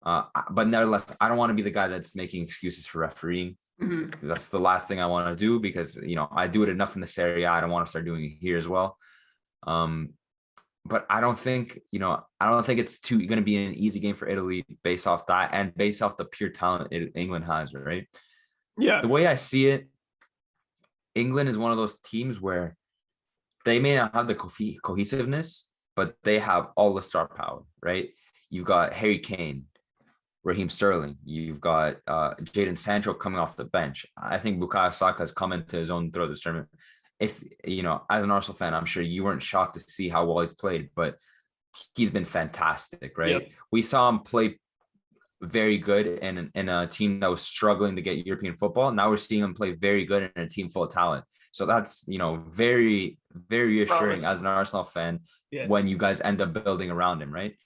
But nevertheless, I don't want to be the guy that's making excuses for refereeing. Mhm. That's the last thing I want to do because, I do it enough in this area. I don't want to start doing it here as well. But I don't think it's going to be an easy game for Italy based off that and based off the pure talent England has, right? Yeah. The way I see it, England is one of those teams where they may not have the cohesiveness, but they have all the star power, right? You've got Harry Kane, Raheem Sterling. You've got Jadon Sancho coming off the bench. I think Bukayo Saka has come into his own throughout this tournament. If, as an Arsenal fan, I'm sure you weren't shocked to see how well he's played, but he's been fantastic, right? Yep. We saw him play very good in a team that was struggling to get European football. Now we're seeing him play very good in a team full of talent. So that's, very, very reassuring as an Arsenal fan when you guys end up building around him, right?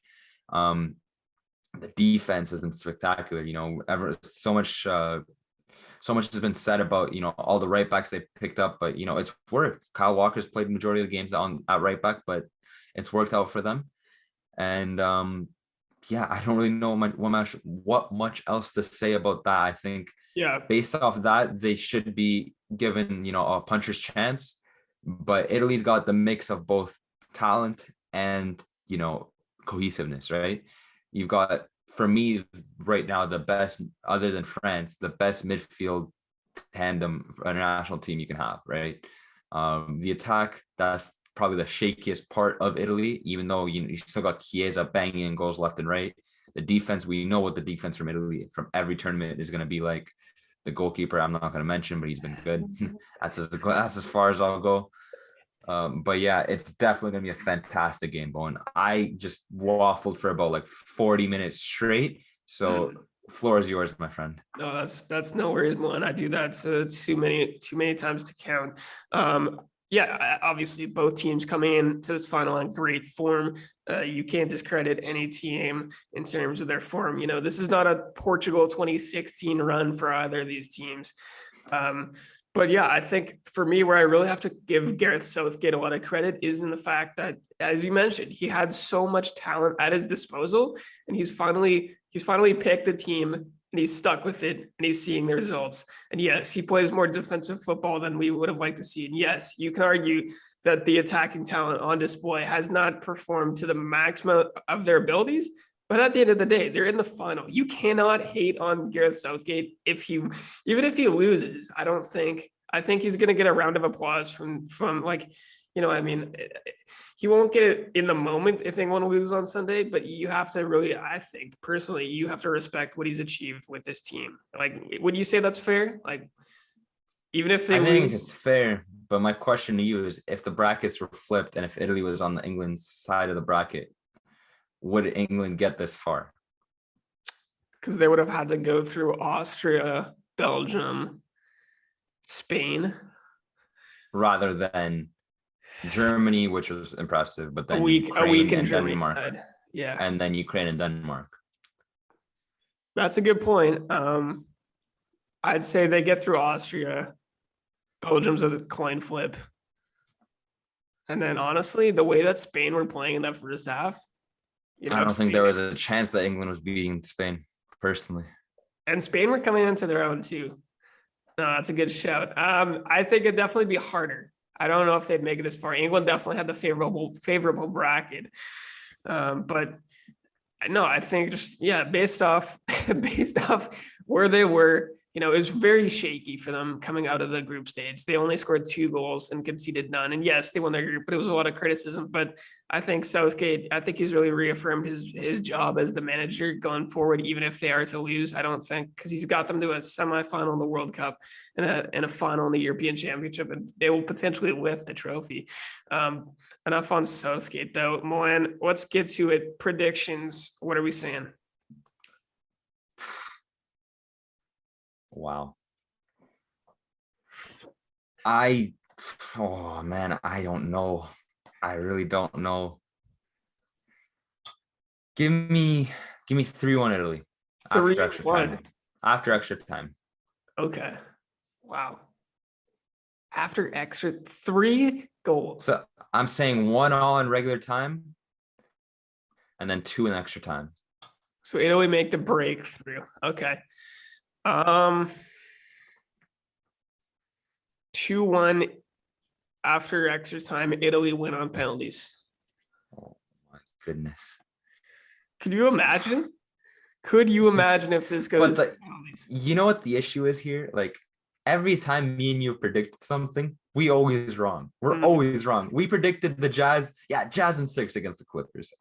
The defense has been spectacular. So much has been said about all the right backs they picked up, but it's worked. Kyle Walker's played the majority of the games at right back, but it's worked out for them. And I don't really know what much else to say about that. I think based off that, they should be given a puncher's chance. But Italy's got the mix of both talent and cohesiveness, right? You've got, for me right now, the best, other than France, the best midfield tandem for a national team you can have, right? The attack, that's probably the shakiest part of Italy, even though you still got Chiesa banging in goals left and right. The defense, we know what the defense from Italy from every tournament is going to be like. The goalkeeper, I'm not going to mention, but he's been good. That's as far as I'll go. But yeah, it's definitely going to be a fantastic game, Bowen. I just waffled for about like 40 minutes straight. So floor is yours, my friend. No, that's no worries, man. I do that. So it's too many times to count. Obviously both teams coming into this final in great form. You can't discredit any team in terms of their form. This is not a Portugal 2016 run for either of these teams. But yeah, I think for me, where I really have to give Gareth Southgate a lot of credit is in the fact that, as you mentioned, he had so much talent at his disposal, and he's finally picked a team and he's stuck with it and he's seeing the results. And yes, he plays more defensive football than we would have liked to see. And yes, you can argue that the attacking talent on display has not performed to the maximum of their abilities. But at the end of the day, they're in the final. You cannot hate on Gareth Southgate even if he loses. I think he's going to get a round of applause from he won't get it in the moment if England lose on Sunday, but you have to really, I think personally, you have to respect what he's achieved with this team. Like, would you say that's fair? Like, even if they lose? I think it's fair, but my question to you is, if the brackets were flipped and if Italy was on the England side of the bracket, would England get this far? Because they would have had to go through Austria, Belgium, Spain, rather than Germany, which was impressive, but then a week in Germany Denmark, side. Yeah, and then Ukraine and Denmark. That's a good point. I'd say they get through Austria. Belgium's a coin flip. And then honestly, the way that Spain were playing in that first half, I don't think there was a chance that England was beating Spain, personally. And Spain were coming into their own too. No, that's a good shout. I think it'd definitely be harder. I don't know if they'd make it as far. England definitely had the favorable bracket. But no, I think based off where they were, it was very shaky for them coming out of the group stage. They only scored 2 goals and conceded none. And yes, they won their group, but it was a lot of criticism. But I think Southgate, he's really reaffirmed his job as the manager going forward, even if they are to lose. I don't think, because he's got them to a semifinal in the World Cup and a final in the European Championship, and they will potentially lift the trophy. Enough on Southgate, though. Moen, let's get to it. Predictions. What are we saying? Wow. I don't know. I really don't know. Give me 3-1 Italy after extra time. After extra time. Okay. Wow. After extra 3 goals. So I'm saying 1 all in regular time and then 2 in extra time. So Italy make the breakthrough. Okay. 2-1 after extra time. Italy win on penalties. Oh my goodness. Could you imagine? Could you imagine if this goes But to penalties? you know what the issue is here? Like every time me and you predict something, we always wrong. We're always wrong. We predicted the Jazz, Jazz in 6 against the Clippers.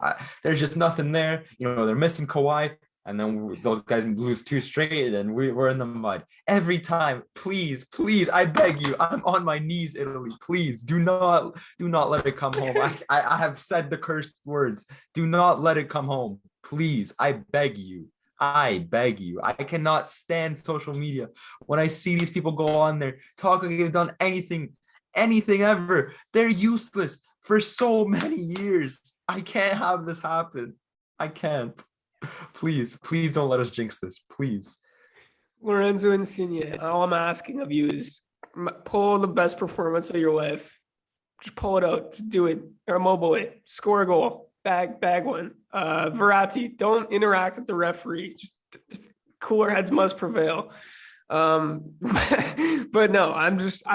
There's just nothing there. You know, they're missing Kawhi, and then those guys lose 2 straight, and we're in the mud every time. Please, I beg you, I'm on my knees, Italy. Please do not let it come home. I have said the cursed words. Do not let it come home. Please, I beg you. I beg you. I cannot stand social media when I see these people go on there talking like they've done anything ever. They're useless for so many years. I can't have this happen. I can't. Please don't let us jinx this. Please. Lorenzo Insigne, all I'm asking of you is pull the best performance of your life. Just pull it out. Just do it. Or Immobile, score a goal. Bag one. Verratti, don't interact with the referee. Just cooler heads must prevail. But no, I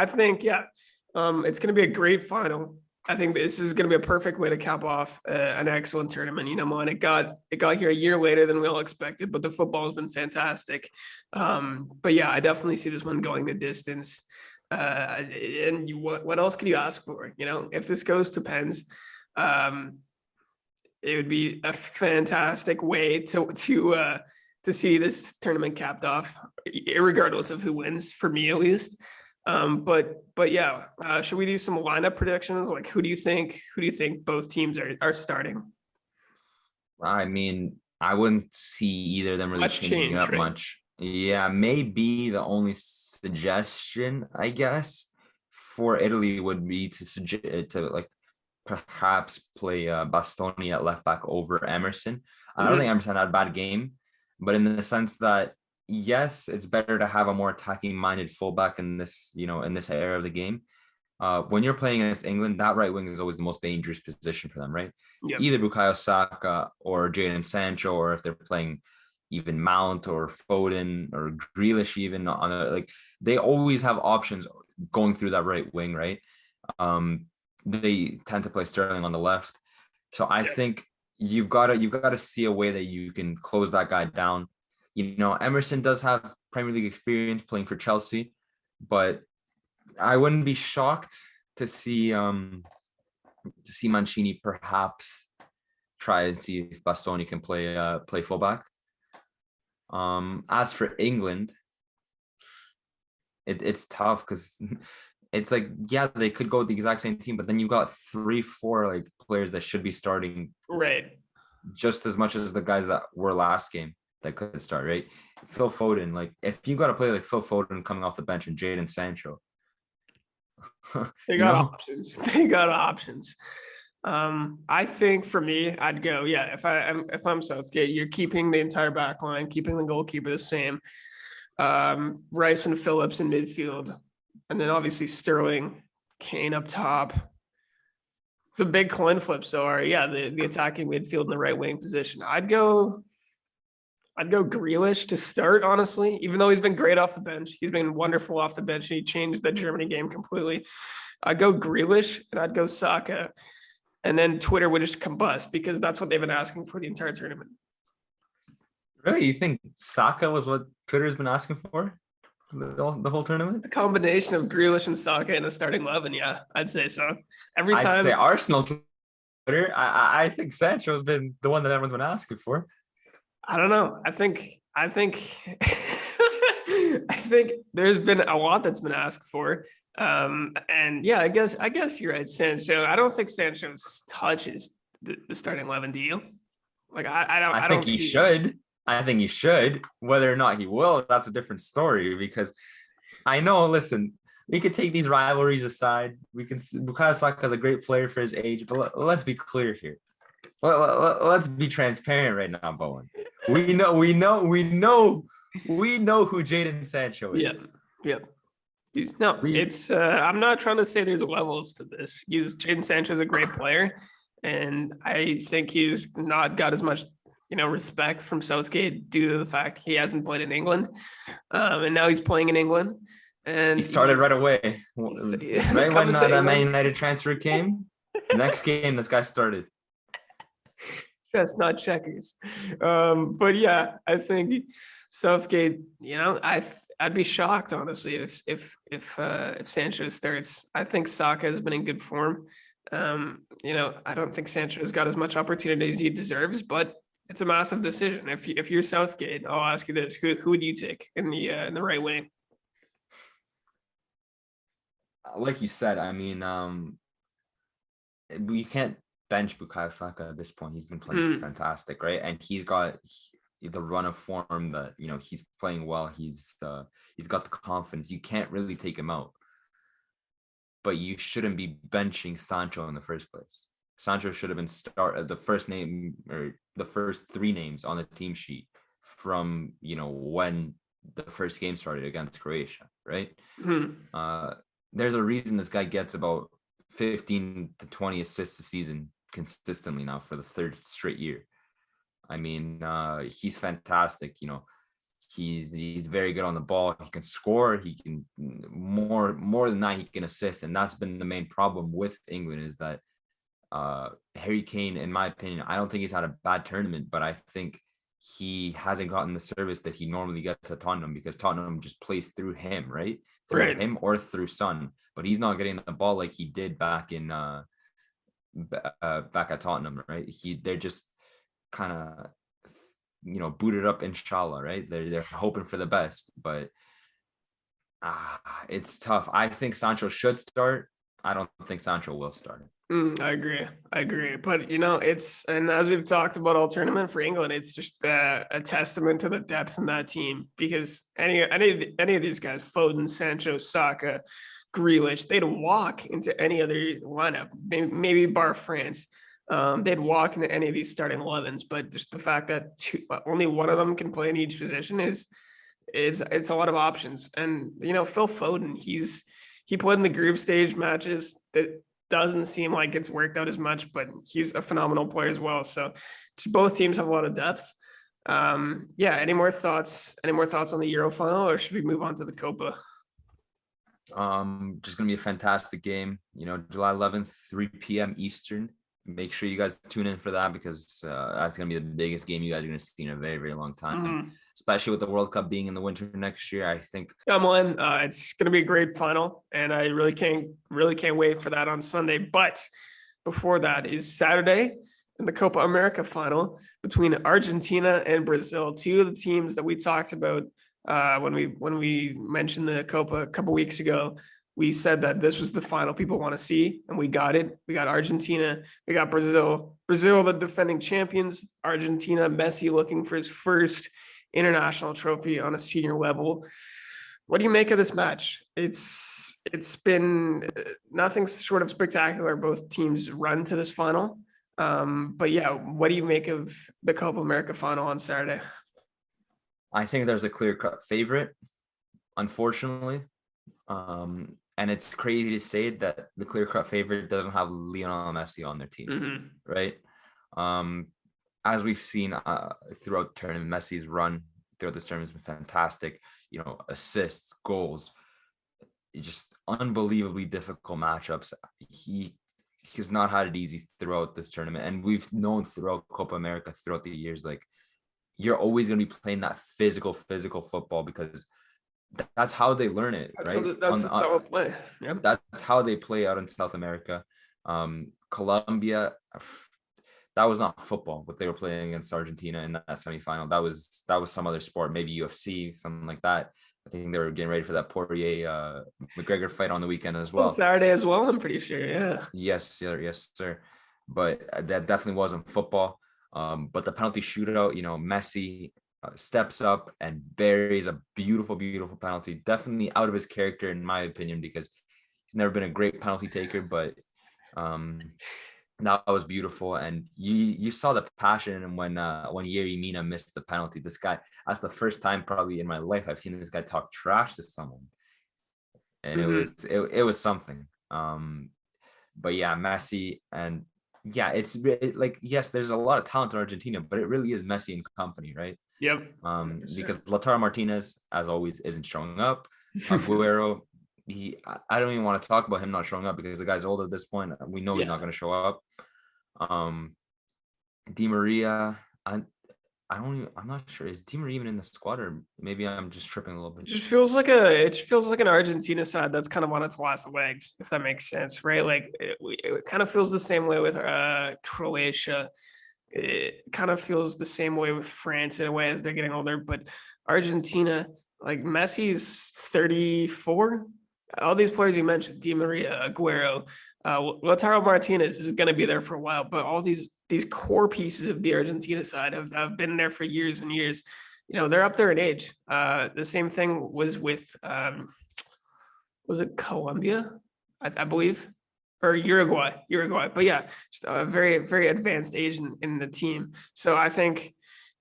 think, it's going to be a great final. I think this is going to be a perfect way to cap off an excellent tournament. You know, man, it got here a year later than we all expected, but the football has been fantastic. But yeah, I definitely see this one going the distance. And what else could you ask for? You know, if this goes to pens, it would be a fantastic way to see this tournament capped off, regardless of who wins, for me at least. But yeah, should we do some lineup predictions? Like, who do you think both teams are starting? I mean, I wouldn't see either of them really changing up much. Yeah, maybe the only suggestion, I guess, for Italy would be to perhaps play Bastoni at left back over Emerson. I don't think Emerson had a bad game, but in the sense that, yes, it's better to have a more attacking minded fullback in this era of the game. When you're playing against England, that right wing is always the most dangerous position for them, right? Yep. Either Bukayo Saka or Jadon Sancho, or if they're playing even Mount or Foden or Grealish, even they always have options going through that right wing, right? They tend to play Sterling on the left. So I think you've got to see a way that you can close that guy down. You know, Emerson does have Premier League experience playing for Chelsea, but I wouldn't be shocked to see Mancini perhaps try and see if Bastoni can play fullback. As for England, it's tough because it's like, yeah, they could go with the exact same team, but then you've got 3-4 players that should be starting, right, just as much as the guys that were last game that could start, right? Phil Foden, if you got to play like Phil Foden coming off the bench and Jadon Sancho, they got options. They got options. I think for me, I'd go, if I'm Southgate, you're keeping the entire back line, keeping the goalkeeper the same. Ryerson, Phillips in midfield, and then obviously Sterling, Kane up top. The big coin flips though are the attacking midfield in the right wing position. I'd go Grealish to start, honestly, even though he's been great off the bench. He's been wonderful off the bench. He changed the Germany game completely. I'd go Grealish and I'd go Saka. And then Twitter would just combust because that's what they've been asking for the entire tournament. Really? You think Saka was what Twitter's been asking for the whole tournament? A combination of Grealish and Saka in a starting 11, yeah, I'd say so. Every time. I'd say Arsenal Twitter. I think Sancho's been the one that everyone's been asking for. I don't know. I think I think there's been a lot that's been asked for. And yeah, I guess you're right, Sancho. I don't think Sancho touches the starting 11 deal. I think he should. I think he should. Whether or not he will, that's a different story, because I know, listen, we could take these rivalries aside. Bukayo Saka is a great player for his age, but let's be clear here. Let's be transparent right now, Bowen. We know who Jadon Sancho is. Yeah. I'm not trying to say there's levels to this. Jadon Sancho is a great player, and I think he's not got as much respect from Southgate due to the fact he hasn't played in England, and now he's playing in England. And he started right away, right when that Man United transfer came. Next game, this guy started. Just not checkers. But yeah, I think Southgate, I'd be shocked honestly if Sancho starts. I think Saka has been in good form. I don't think Sancho has got as much opportunity as he deserves, but it's a massive decision. If you're Southgate, I'll ask you this: who would you take in the right wing? Like you said, I mean, we can't bench Bukayo Saka at this point. He's been playing fantastic, right? And he's got the run of form that he's playing well. He's got the confidence. You can't really take him out. But you shouldn't be benching Sancho in the first place. Sancho should have been the first name or the first three names on the team sheet from when the first game started against Croatia, right? There's a reason this guy gets about 15 to 20 assists a season consistently now for the third straight year. I mean, he's fantastic. He's very good on the ball. He can score. He can more than that. He can assist, and that's been the main problem with England is that Harry Kane, in my opinion, I don't think he's had a bad tournament, but I think he hasn't gotten the service that he normally gets at Tottenham because Tottenham just plays through him, right? Through him or through Son, but he's not getting the ball like he did back at Tottenham, right? They're just kind of booted up, inshallah, right? They're hoping for the best, but it's tough. I think Sancho should start. I don't think Sancho will start. I agree. But and as we've talked about all tournament for England, it's just a testament to the depth in that team because any of these guys, Foden, Sancho, Saka, Grealish, they'd walk into any other lineup, maybe bar France. They'd walk into any of these starting 11s, but just the fact that only one of them can play in each position is it's a lot of options. And Phil Foden, he played in the group stage matches. That doesn't seem like it's worked out as much, but he's a phenomenal player as well. So both teams have a lot of depth. Any more thoughts on the Euro final, or should we move on to the Copa? Just gonna be a fantastic game. July 11th, 3 p.m. Eastern. Make sure you guys tune in for that because that's going to be the biggest game you guys are going to see in a very, very long time, especially with the World Cup being in the winter next year. I think it's going to be a great final, and I really can't wait for that on Sunday. But before that is Saturday in the Copa America final between Argentina and Brazil, two of the teams that we talked about when we mentioned the Copa a couple weeks ago. We said that this was the final people want to see, and we got it. We got Argentina. We got Brazil. Brazil, the defending champions. Argentina, Messi looking for his first international trophy on a senior level. What do you make of this match? It's been nothing short of spectacular. Both teams run to this final. But yeah, what do you make of the Copa America final on Saturday? I think there's a clear-cut favorite, unfortunately. And it's crazy to say that the clear-cut favorite doesn't have Lionel Messi on their team, right? As we've seen throughout the tournament, Messi's run throughout this tournament has been fantastic. Assists, goals, just unbelievably difficult matchups. He's not had it easy throughout this tournament, and we've known throughout Copa America throughout the years, like you're always going to be playing that physical football because that's how they learn it, right? That's how they play. Yep. That's how they play out in South America. Colombia, that was not football, what they were playing against Argentina in that semifinal. That was some other sport, maybe UFC, something like that. I think they were getting ready for that Poirier McGregor fight on the weekend as well. On Saturday as well, I'm pretty sure. Yeah. Yes, sir. But that definitely wasn't football. But the penalty shootout, Messi steps up and buries a beautiful penalty. Definitely out of his character, in my opinion, because he's never been a great penalty taker, but that was beautiful. And you saw the passion when Yerry Mina missed the penalty. This guy, that's the first time probably in my life I've seen this guy talk trash to someone, and it was something. But yeah, Messi, and yeah, like, yes, there's a lot of talent in Argentina, but it really is Messi and company, right? Yep. Because 100%. Lautaro Martinez, as always, isn't showing up. Aguero, I don't even want to talk about him not showing up because the guy's old at this point. We know he's not Yeah. going to show up. Di Maria, I'm not sure. Is Di Maria even in the squad, or maybe I'm just tripping a little bit? It just feels like an Argentina side that's kind of on its last legs, if that makes sense, right? Like it kind of feels the same way with Croatia. It kind of feels the same way with France in a way as they're getting older. But Argentina, like Messi's 34. All these players you mentioned, Di Maria, Aguero, Lautaro Martinez is going to be there for a while. But all these core pieces of the Argentina side have been there for years and years. You know, they're up there in age. The same thing was with was it Colombia, I believe, or Uruguay. But yeah, just a very, very advanced age in the team. So I think,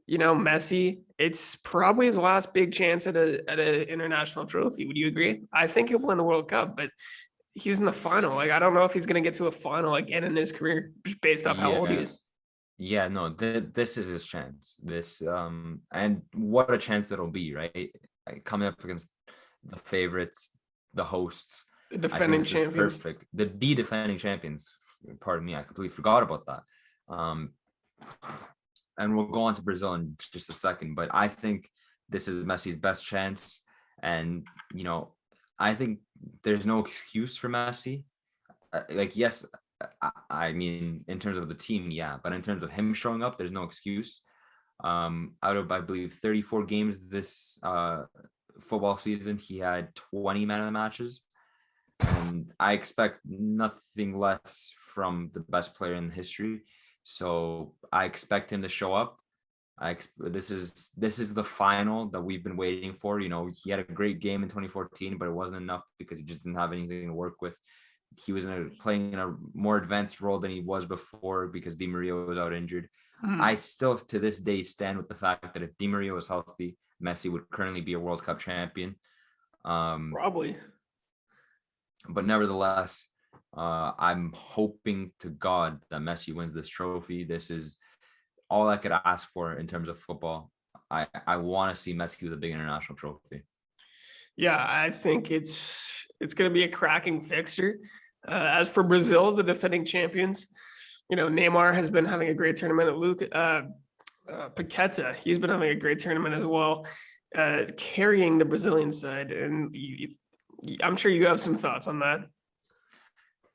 you know, Messi, it's probably his last big chance at an international trophy. Would you agree? I think he'll win the World Cup, but he's in the final. Like, I don't know if he's going to get to a final again in his career, just based off how old he Yeah, is. yeah, no, this is his chance. And what a chance it'll be, right? Like, coming up against the favorites, the hosts. The I think defending this is champions. perfect. The defending champions. Pardon me, I completely forgot about that. And we'll go on to Brazil in just a second, but I think this is Messi's best chance. And, you know, I think there's no excuse for Messi. Like, yes, I mean, in terms of the team, yeah, but in terms of him showing up, there's no excuse. Out of, I believe, 34 games this football season, he had 20 man of the matches. And I expect nothing less from the best player in history. So I expect him to show up. This is the final that we've been waiting for. You know, he had a great game in 2014, but it wasn't enough because he just didn't have anything to work with. He was playing in a more advanced role than he was before because Di Maria was out injured. I still, to this day, stand with the fact that if Di Maria was healthy, Messi would currently be a World Cup champion. Probably. But nevertheless, I'm hoping to God that Messi wins this trophy. This is all I could ask for in terms of football. I want to see Messi with a big international trophy. Yeah, I think it's going to be a cracking fixture. As for Brazil, the defending champions, you know, Neymar has been having a great tournament. Luke Paqueta, he's been having a great tournament as well, carrying the Brazilian side. And I'm sure you have some thoughts on that.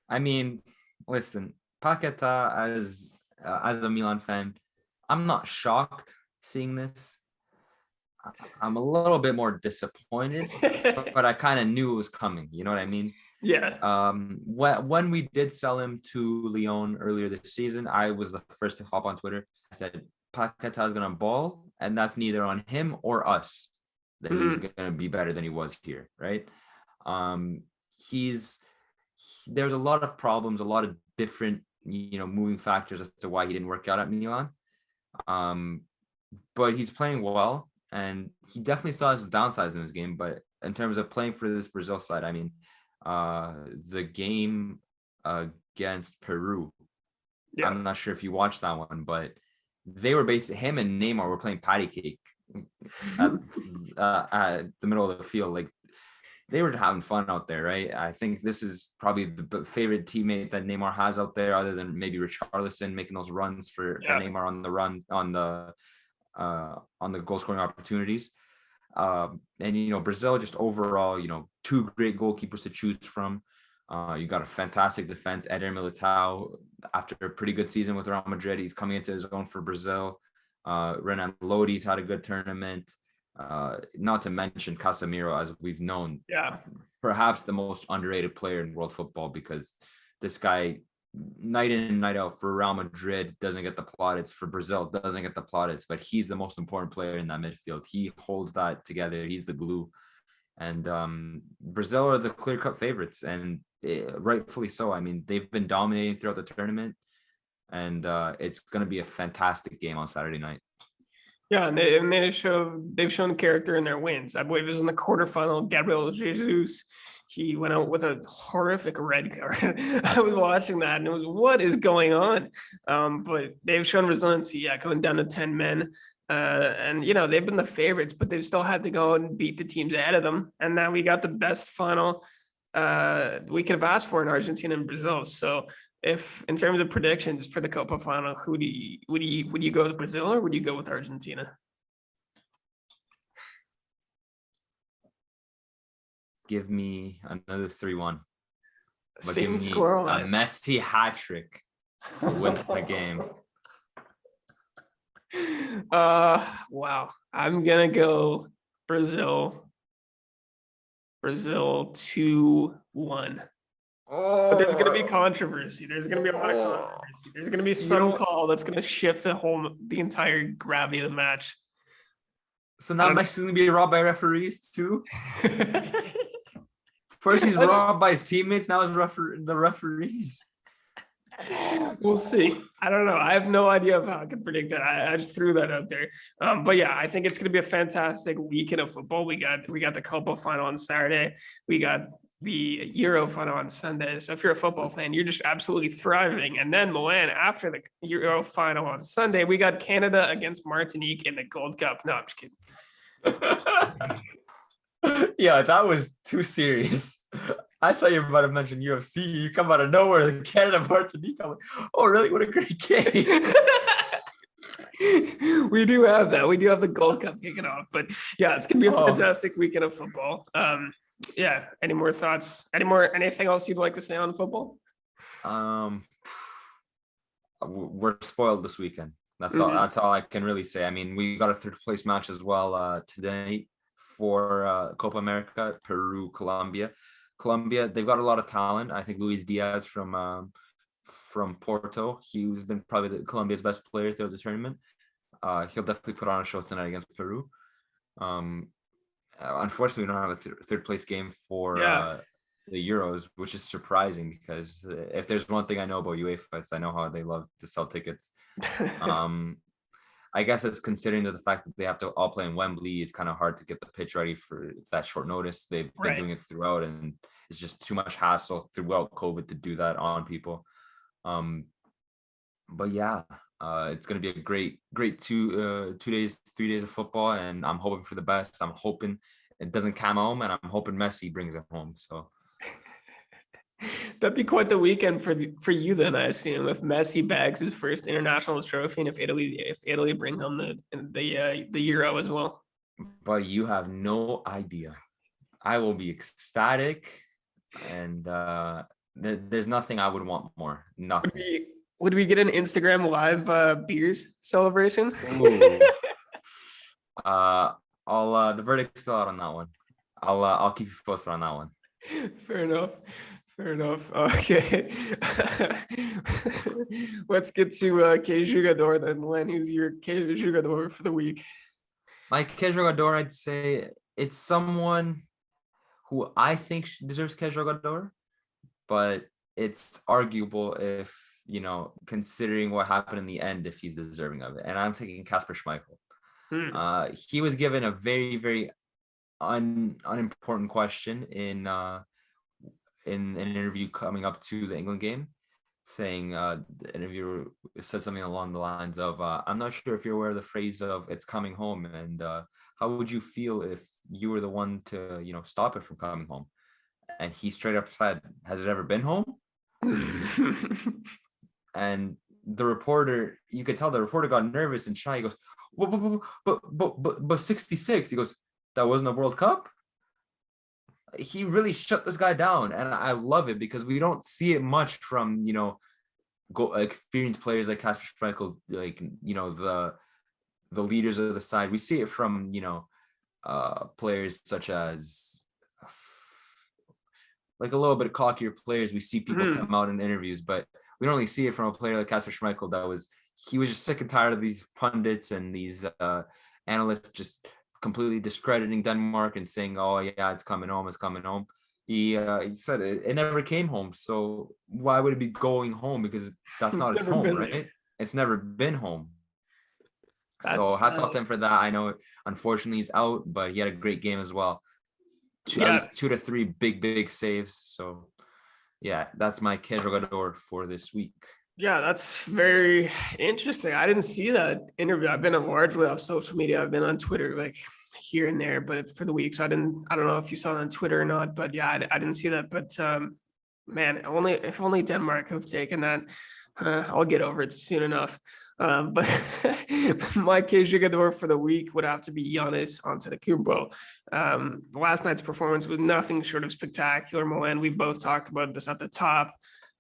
I mean, listen, Paqueta, as a Milan fan, I'm not shocked seeing this. I'm a little bit more disappointed, but I kind of knew it was coming. You know what I mean? Yeah. When we did sell him to Lyon earlier this season, I was the first to hop on Twitter. I said Paqueta is gonna ball, and that's neither on him or us that he's gonna be better than he was here, right? He's There's a lot of problems, a lot of different, you know, moving factors as to why he didn't work out at Milan. But he's playing well, and he definitely saw his downsides in his game. But in terms of playing for this Brazil side, I mean, the game against Peru, Yeah. I'm not sure if you watched that one, but they were basically, him and Neymar were playing patty cake at the middle of the field. Like, they were having fun out there, right? I think this is probably the favorite teammate that Neymar has out there, other than maybe Richarlison making those runs for Neymar on the run on the goal scoring opportunities. And, you know, Brazil just overall, you know, two great goalkeepers to choose from. You got a fantastic defense. Eder Militao, after a pretty good season with Real Madrid, he's coming into his own for Brazil. Renan Lodi's had a good tournament. Not to mention Casemiro, as we've known, perhaps the most underrated player in world football, because this guy, night in and night out for Real Madrid, doesn't get the plaudits. For Brazil, doesn't get the plaudits, but he's the most important player in that midfield. He holds that together. He's the glue. And Brazil are the clear-cut favorites, and rightfully so. I mean, they've been dominating throughout the tournament, and it's going to be a fantastic game on Saturday night. Yeah, and they've shown character in their wins. I believe it was in the quarterfinal. Gabriel Jesus, he went out with a horrific red card. I was watching that and it was, what is going on? But they've shown resiliency, going down to 10 men. And they've been the favorites, but they've still had to go and beat the teams ahead of them. And now we got the best final we could have asked for in Argentina and Brazil. So if in terms of predictions for the Copa final, would you go with Brazil or would you go with Argentina? Give me another 3-1. But Same give me score a line. Messi hat trick to win the game. Wow. I'm gonna go Brazil. Brazil 2-1. But there's gonna be controversy. There's gonna be a lot of controversy. There's gonna be some call that's gonna shift the entire gravity of the match. So now Messi's gonna be robbed by referees too. First he's robbed by his teammates. Now it's the referees. We'll see. I don't know. I have no idea of how I can predict that. I just threw that out there. But yeah, I think it's going to be a fantastic weekend of football. We got the Copa final on Saturday. We got the Euro final on Sunday. So if you're a football fan, you're just absolutely thriving. And then Milan, after the Euro final on Sunday, we got Canada against Martinique in the Gold Cup. No, I'm just kidding. Yeah, that was too serious. I thought you were about to mention UFC. You come out of nowhere, the Canada Martinique. I'm like, oh, really? What a great game. We do have that. We do have the Gold Cup kicking off. But yeah, it's gonna be a fantastic weekend of football. Yeah. Any more thoughts? Anything else you'd like to say on football? We're spoiled this weekend. That's all. That's all I can really say. I mean, we got a third place match as well today for Copa America, Peru, Colombia. Colombia, they've got a lot of talent. I think Luis Diaz from Porto, he's been probably Colombia's best player throughout the tournament. He'll definitely put on a show tonight against Peru. Unfortunately, we don't have a third place game for the Euros, which is surprising because if there's one thing I know about UEFA, it's I know how they love to sell tickets. I guess it's considering the fact that they have to all play in Wembley, it's kind of hard to get the pitch ready for that short notice. They've been doing it throughout, and it's just too much hassle throughout COVID to do that on people. But yeah, it's going to be a great 3 days of football, and I'm hoping for the best. I'm hoping it doesn't come home, and I'm hoping Messi brings it home. So that'd be quite the weekend for you then, I assume, if Messi bags his first international trophy and if Italy bring home the Euro as well. But you have no idea. I will be ecstatic, and there's nothing I would want more. Nothing. Would we get an Instagram live beers celebration? The verdict's still out on that one. I'll keep you posted on that one. Fair enough. Okay. Let's get to Que Jugador then. Len, who's your Que Jugador for the week? My Que Jugador, I'd say it's someone who I think deserves Que Jugador, but it's arguable if, considering what happened in the end, if he's deserving of it. And I'm taking Kasper Schmeichel. He was given a very, very unimportant question in an interview coming up to the England game, saying the interviewer said something along the lines of, I'm not sure if you're aware of the phrase of "it's coming home," and how would you feel if you were the one to stop it from coming home? And he straight up said, "Has it ever been home?" And the reporter, you could tell the reporter got nervous and shy. He goes, but 66. He goes, that wasn't a World Cup? He really shut this guy down, and I love it because we don't see it much from experienced players like Kasper Schmeichel, like the leaders of the side. We see it from players such as like a little bit cockier players. We see people come out in interviews, but we don't really see it from a player like Kasper Schmeichel that was just sick and tired of these pundits and these analysts just completely discrediting Denmark and saying, "Oh yeah, it's coming home. He said it never came home. So why would it be going home? Because that's not his home, right? It's never been home. So hats off to him for that. I know, unfortunately, he's out, but he had a great game as well. at least 2 to 3 big saves. So yeah, that's my Que Jogador for this week. Yeah, that's very interesting. I didn't see that interview. I've been largely off social media. I've been on Twitter like here and there, but for the week. So I don't know if you saw that on Twitter or not, but yeah, I didn't see that. But man, if only Denmark have taken that, I'll get over it soon enough. But my Que Jogador for the week would have to be Giannis Antetokounmpo. Last night's performance was nothing short of spectacular. Milan, we both talked about this at the top.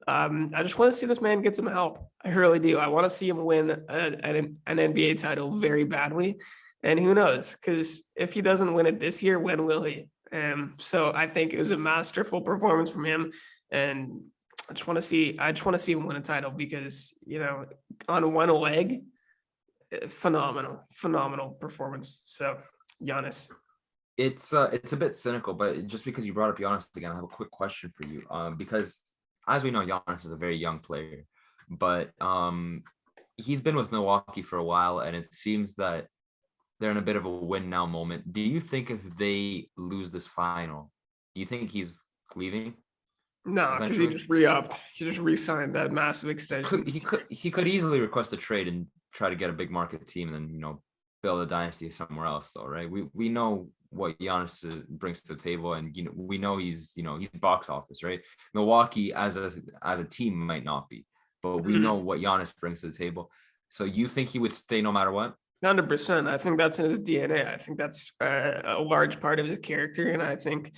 I just want to see this man get some help. I really do. I want to see him win an NBA title very badly. And who knows? Because if he doesn't win it this year, when will he? So I think it was a masterful performance from him. And I just want to see him win a title because, on one leg, phenomenal performance. So Giannis. It's a bit cynical, but just because you brought up Giannis again, I have a quick question for you. Because as we know, Giannis is a very young player, but he's been with Milwaukee for a while, and it seems that they're in a bit of a win now moment. Do you think if they lose this final, do you think he's leaving? No, because he just re-upped. He just re-signed that massive extension. He could easily request a trade and try to get a big market team and then build a dynasty somewhere else, though, right? We know what Giannis brings to the table, and we know he's box office, right? Milwaukee as a team might not be, but we know what Giannis brings to the table. So you think he would stay no matter what? 100%. I think that's in his DNA. I think that's a large part of his character, and I think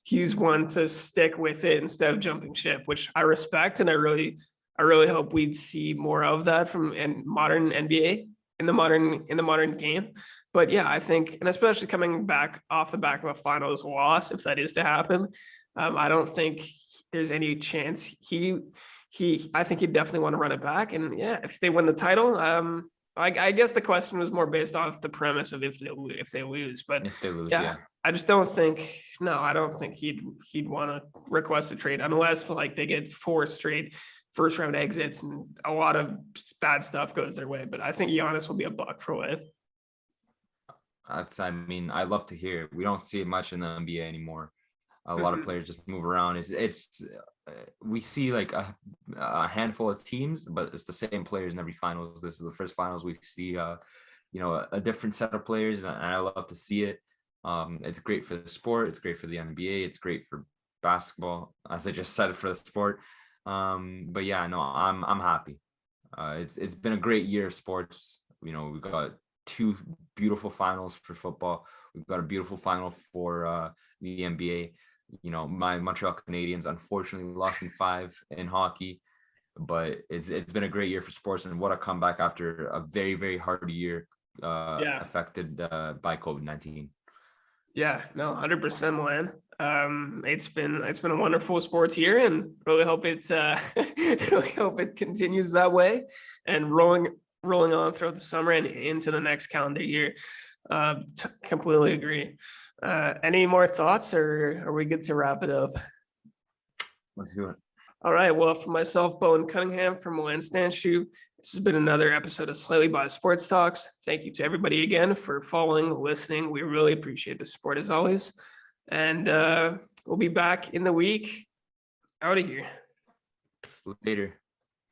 he's one to stick with it instead of jumping ship, which I respect, and I really hope we'd see more of that from modern NBA in the modern game. But yeah, I think, and especially coming back off the back of a finals loss, if that is to happen, I don't think there's any chance I think he'd definitely want to run it back. And yeah, if they win the title, I guess the question was more based off the premise of if they lose. But if they lose, yeah. I just don't think. No, I don't think he'd want to request a trade unless like they get 4 straight first round exits and a lot of bad stuff goes their way. But I think Giannis will be a buck for life. I love to hear it. We don't see it much in the NBA anymore. A lot of players just move around. It's we see like a handful of teams, but it's the same players in every finals. This is the first finals we see a different set of players, and I love to see it. It's great for the sport. It's great for the NBA. It's great for basketball, as I just said, for the sport. But yeah, no, I'm happy. It's been a greek year of sports. We've got 2 beautiful finals for football. We've got a beautiful final for the NBA. My Montreal Canadiens unfortunately lost in 5 in hockey, but it's been a great year for sports, and what a comeback after a very, very hard year affected by COVID-19. Yeah, no, 100%, Milan. It's been a wonderful sports year, and really hope it continues that way and rolling on throughout the summer and into the next calendar year. Completely agree. Any more thoughts, or are we good to wrap it up? Let's do it. All right. Well, for myself, Bowen Cunningham from Milan Stanshu, this has been another episode of Slightly Biased Sports Talks. Thank you to everybody again for following, listening. We really appreciate the support as always. And we'll be back in the week. Out of here. Later.